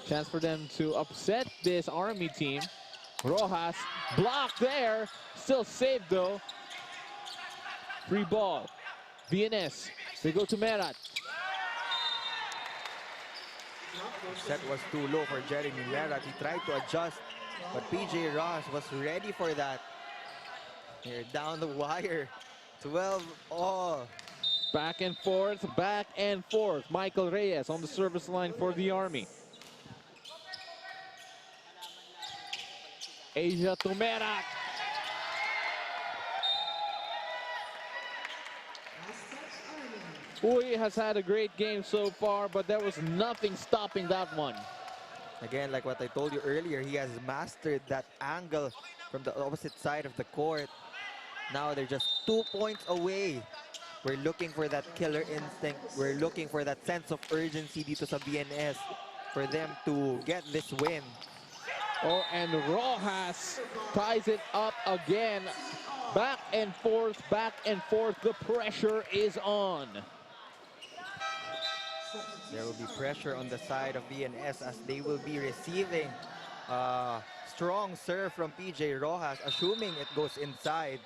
Chance for them to upset this Army team. Rojas blocked there. Still saved though. Free ball. VNS. They go to Merat. Set was too low for Jeremy Merat. He tried to adjust, but PJ Ross was ready for that. Here down the wire. 12 all. Back and forth, back and forth. Michael Reyes on the service line for the Army. Asia to Merat. Uy has had a great game so far, but there was nothing stopping that one. Again, like what I told you earlier, he has mastered that angle from the opposite side of the court. Now they're just 2 points away. We're looking for that killer instinct. We're looking for that sense of urgency dito sa VNS for them to get this win. Oh, and Rojas ties it up again. Back and forth, back and forth. The pressure is on. There will be pressure on the side of VNS as they will be receiving strong serve from PJ Rojas, assuming it goes inside.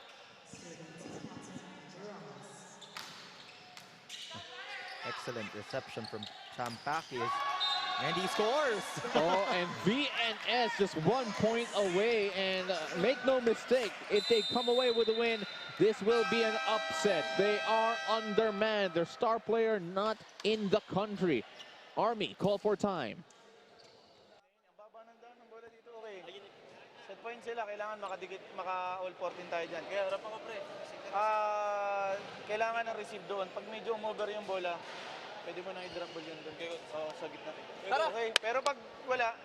Excellent reception from Sampakis. And he scores! Oh, and VNS just 1 point away. And make no mistake, if they come away with a win, this will be an upset. They are undermanned. Their star player not in the country. Army, call for time. Set point sila, kailangan makadikit, maka-all 14 tayo dyan. Kaya harap ako, pre. Kailangan ng receive doon. Pag medyo umover yung bola, pwede mo nang i-drop ball yun doon. Sa gitna. Okay, pero pag wala,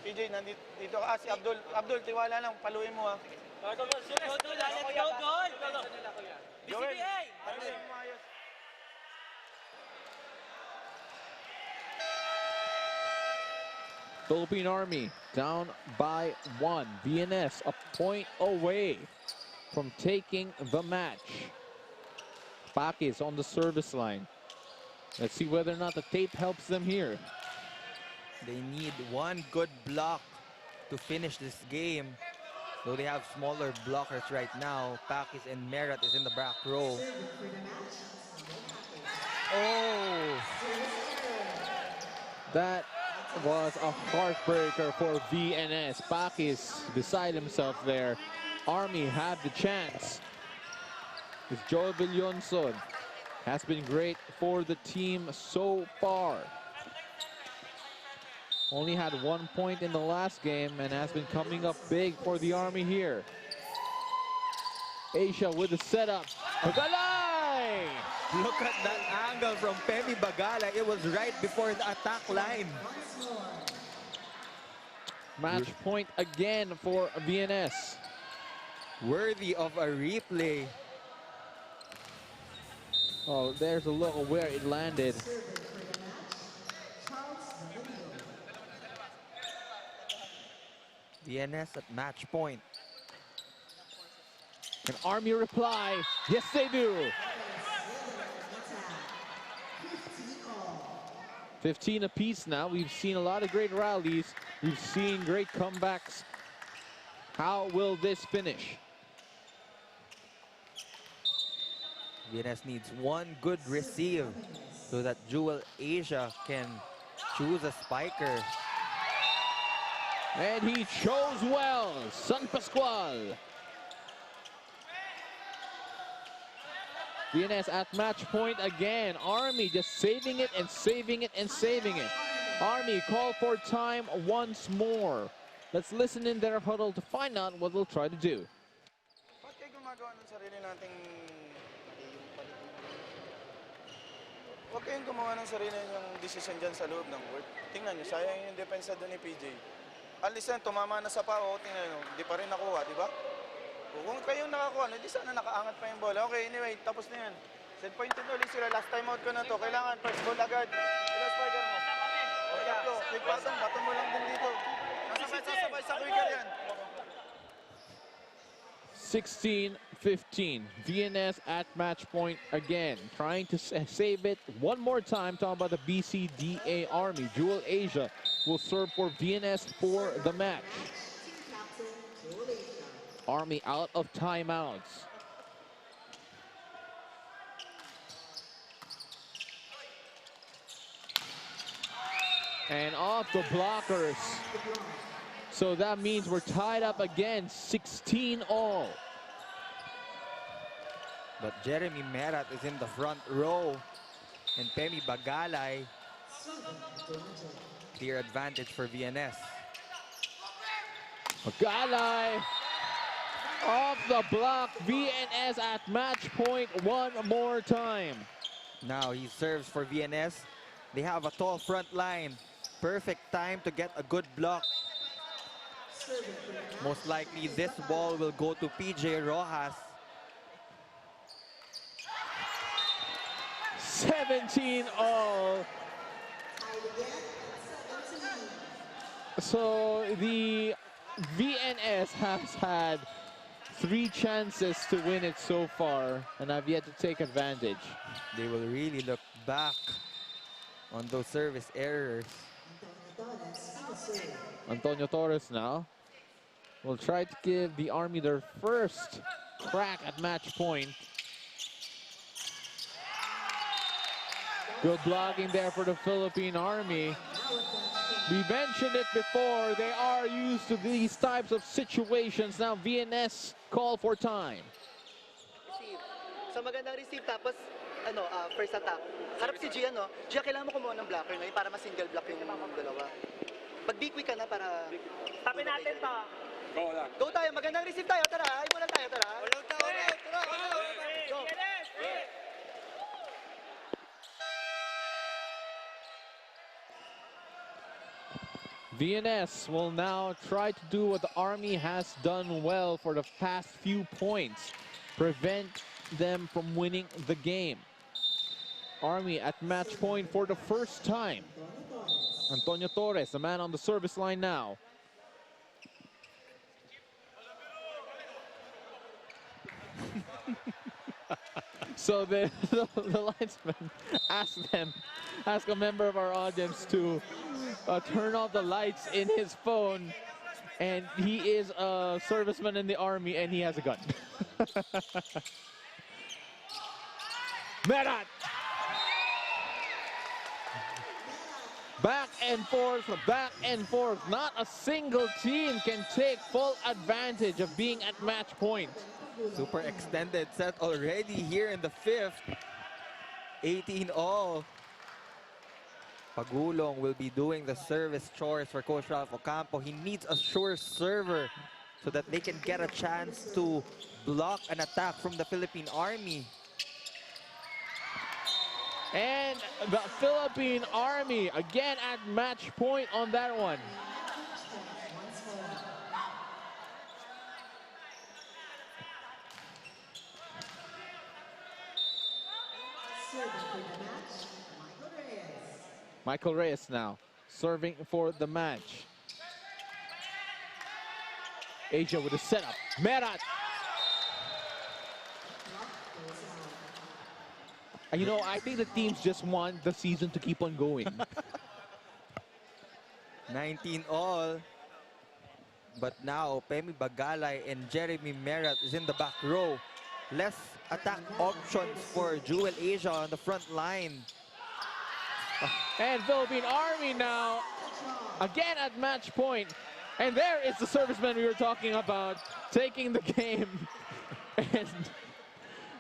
PJ, nandito ka. Si Abdul. Abdul, tiwala lang. Paluin mo, ha. Go, goal! BCDA! Philippine Army down by 1. VNS a point away from taking the match. Pakis on the service line. Let's see whether or not the tape helps them here. They need one good block to finish this game. Though they have smaller blockers right now. Pakis and Merat is in the back row. Oh! That was a heartbreaker for VNS. Pakis beside himself there. Army had the chance. It's Joel Villonson. Has been great for the team so far. Only had 1 point in the last game and has been coming up big for the Army here. Asia with the setup. Bagalay! Look at that angle from Femi Bagala. It was right before the attack line. Match point again for VNS. Worthy of a replay. Oh, there's a look of where it landed. VNS at match point. An Army reply. Yes, they do. 15 apiece now. We've seen a lot of great rallies. We've seen great comebacks. How will this finish? VNS needs one good receive so that Jewel Asia can choose a spiker. And he chose well, San Pascual. VNS at match point again. Army just saving it and saving it and saving it. Army call for time once more. Let's listen in their huddle to find out what they'll try to do. Ba't kayo gumagawa ng sarili nating... Huwag kayong gumawa ng sarili yung decision dyan sa loob ng court. Tingnan nyo, sayang yung depensa doon ni PJ. Alis na, tumama na sa pao, tingnan nyo, di pa rin nakuha, di ba? Kung kayong nakakuha, di sana nakaangat pa yung bola. Okay, anyway, tapos na yan. Set pointed ulit sila, last time out ko na to. Kailangan first ball agad. Ilang spider mo? Okay, go. Quick pattern, bato mo lang din dito. Nasabay sa quicker yan. 16-15. VNS at match point again. Trying to save it one more time. Talking about the BCDA-ARMY. Jewel Asia will serve for VNS for the match. Army out of timeouts. And off the blockers. So that means we're tied up again, 16-all. But Jeremy Merat is in the front row. And Pemi Bagalay, clear advantage for VNS. Bagalay off the block. VNS at match point one more time. Now he serves for VNS. They have a tall front line. Perfect time to get a good block. Most likely this ball will go to PJ Rojas. 17-all. So the VNS has had 3 chances to win it so far, and have yet to take advantage. They will really look back on those service errors. Antonio Torres now will try to give the Army their first crack at match point. Good blocking there for the Philippine Army. We mentioned it before, they are used to these types of situations. Now VNS call for time. Receive. Sa magandang receive tapos first attack. Harap si Gia, no? Gia, kailangan mo kumuha ng blocker ngayon para ma-single block yung dalawa. Mag-big ka na para... Tapin natin to. Go lang. Go tayo, magandang receive tayo. Tara, ay mo lang tayo, tara. Go. VNS will now try to do what the Army has done well for the past few points. Prevent them from winning the game. Army at match point for the first time. Antonio Torres, the man on the service line now. So the linesman asked a member of our audience to turn off the lights in his phone, and he is a serviceman in the Army and he has a gun. Merat! Back and forth, back and forth. Not a single team can take full advantage of being at match point. Super extended set already here in the 5th. 18-all. Pagulong will be doing the service chores for Coach Ralph Ocampo. He needs a sure server so that they can get a chance to block an attack from the Philippine Army. And the Philippine Army again at match point on that one. Michael Reyes now serving for the match. Asia with a setup. Merat. You know, I think the teams just want the season to keep on going. 19 all. But now, Pemi Bagalay and Jeremy Merat is in the back row. Less attack options for Jewel Asia on the front line. And Philippine Army now, again at match point. And there is the serviceman we were talking about, taking the game. And,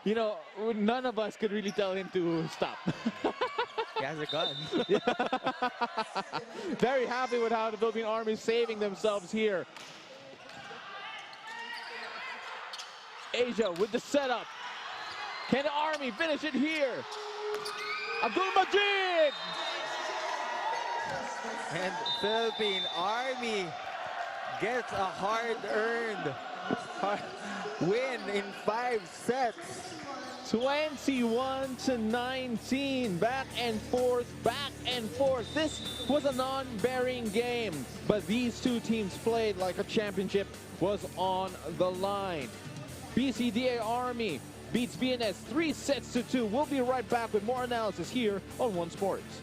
you know, none of us could really tell him to stop. He has a gun. Very happy with how the Philippine Army is saving themselves here. Asia with the setup. Can the Army finish it here? Abdul Majid! And Philippine Army gets a hard-earned win in 5 sets. 21-19, back and forth, back and forth. This was a non-bearing game, but these two teams played like a championship was on the line. BCDA-ARMY beats VNS 3-2. We'll be right back with more analysis here on One Sports.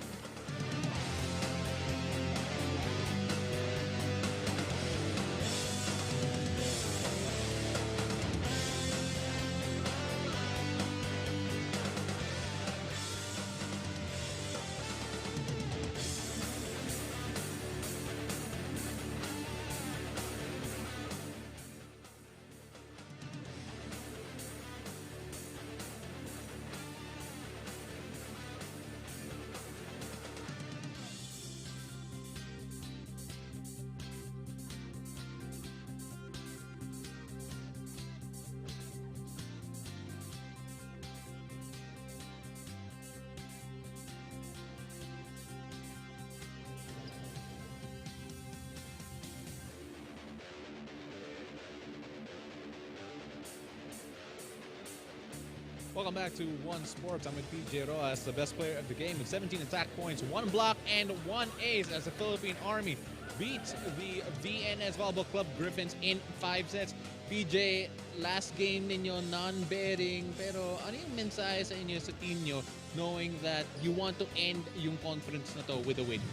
Welcome back to One Sports. I'm with PJ Rojas, the best player of the game with 17 attack points, 1 block, and 1 ace as the Philippine Army beats the VNS Volleyball Club Griffins in 5 sets. PJ, last game ninyo non-bearing, pero ano yung mensahe sa inyo sa team nyo knowing that you want to end yung conference na to with a win?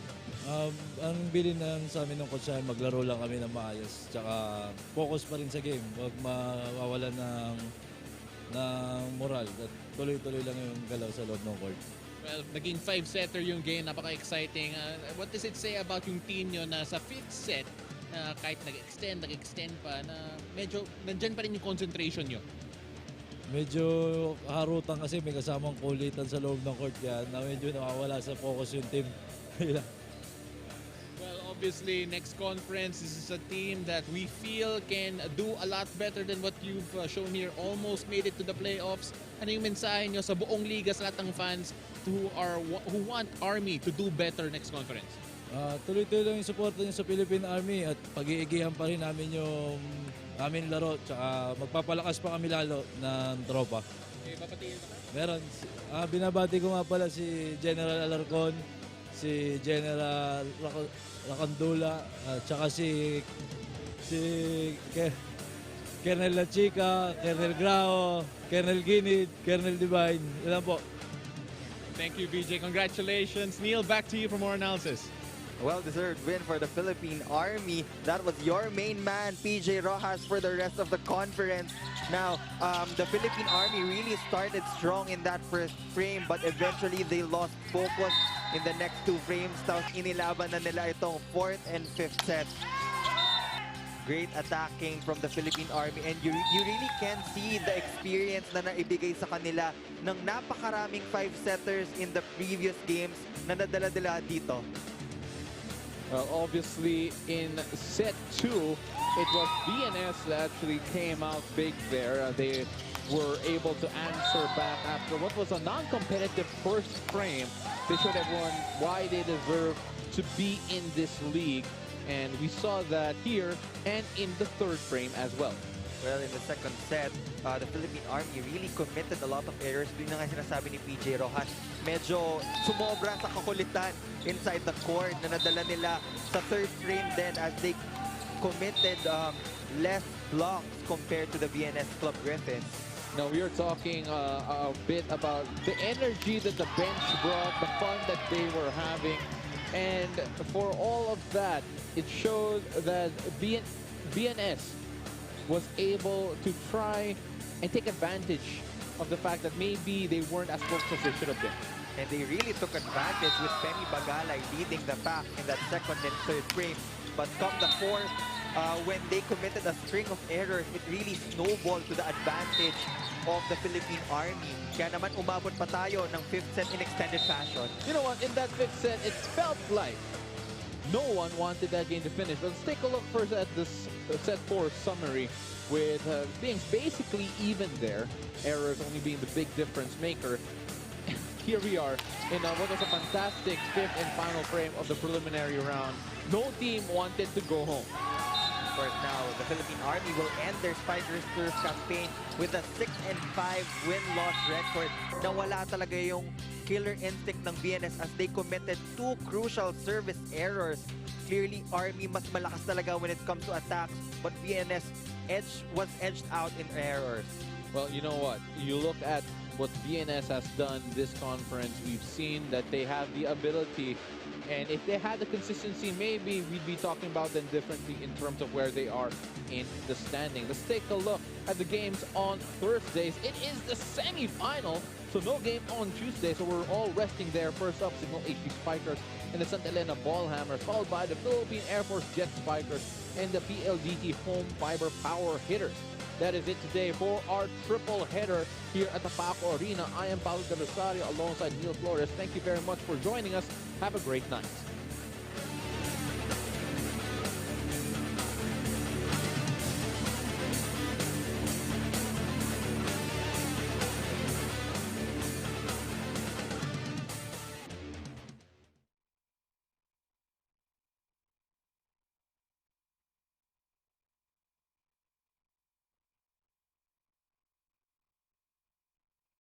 Ang bilin ng sa amin ng coach ay maglaro lang kami ng maayos, tsaka focus pa rin sa game, huwag mawawala ng moral at tuloy-tuloy lang yung galaw sa loob ng court. Well, naging 5-setter yung game, napaka-exciting. What does it say about yung team nyo na sa 5th set na kahit nag-extend pa na medyo nandyan pa rin yung concentration nyo? Medyo harutan kasi may kasamang kulitan sa loob ng court kaya na medyo nawawala sa focus yung team. Obviously, next conference, this is a team that we feel can do a lot better than what you've shown here. Almost made it to the playoffs. Ano yung mensahe nyo sa buong liga, sa lahat ng fans who want Army to do better next conference? Tuloy-tuloy lang yung support nyo sa Philippine Army at pag-iigihan pa rin namin yung aming laro. Tsaka magpapalakas pa kami lalo ng tropa. Okay, papatiin ka ba? Meron. Binabati ko nga pala si General Alarcon, si General Rakandula, tsaka si Colonel La Chica, Colonel Grao, Colonel Ginid, Colonel Divine. Ilan po. Thank you, BJ. Congratulations. Neil, back to you for more analysis. Well-deserved win for the Philippine Army. That was your main man, PJ Rojas, for the rest of the conference. Now, the Philippine Army really started strong in that first frame, but eventually they lost focus in the next 2 frames. Tapos inilaban na nila itong 4th and 5th set. Great attacking from the Philippine Army, and you really can see the experience na naibigay sa kanila ng napakaraming 5-setters in the previous games na nadala-dala dito. Well, obviously, in set 2, it was VNS that actually came out big there. They were able to answer back after what was a non-competitive first frame. They showed everyone why they deserve to be in this league. And we saw that here and in the 3rd frame as well. Well, in the 2nd set, the Philippine Army really committed a lot of errors. Doon na nga sinasabi ni PJ Rojas. Medyo sumobra sa kakulitan inside the court na nadala nila sa 3rd frame then as they committed less blocks compared to the VNS Club Griffins. Now we are talking a bit about the energy that the bench brought, the fun that they were having, and for all of that, it showed that VNS was able to try and take advantage of the fact that maybe they weren't as close as they should have been. And they really took advantage with Penny Bagalay leading the pack in that second and third frame. But come the fourth, when they committed a string of errors, it really snowballed to the advantage of the Philippine Army. Kaya naman umabot pa tayo ng fifth set in extended fashion. You know what? In that fifth set, it felt like no one wanted that game to finish. Let's take a look first at this set 4 summary with being basically even there. Errors only being the big difference maker. Here we are in what was a fantastic fifth and final frame of the preliminary round. No team wanted to go home. Of course, now the Philippine Army will end their Spikers Turf campaign with a 6-5 win-loss record. Nawala talaga yung killer instinct ng VNS as they committed 2 crucial service errors. Clearly, Army mas malakas talaga when it comes to attacks, but VNS was edged out in errors. Well, you know what? You look at what VNS has done this conference. We've seen that they have the ability, and if they had the consistency, maybe we'd be talking about them differently in terms of where they are in the standing. Let's take a look at the games on Thursdays. It is the semi-final, so no game on Tuesday, so we're all resting there. First up, Signal HD Spikers and the Santa Elena Ballhammers, followed by the Philippine Air Force Jet Spikers and the PLDT Home Fiber Power Hitters. That is it today for our triple header here at the Paco Arena. I am Paulo de Rosario alongside Neil Flores. Thank you very much for joining us. Have a great night.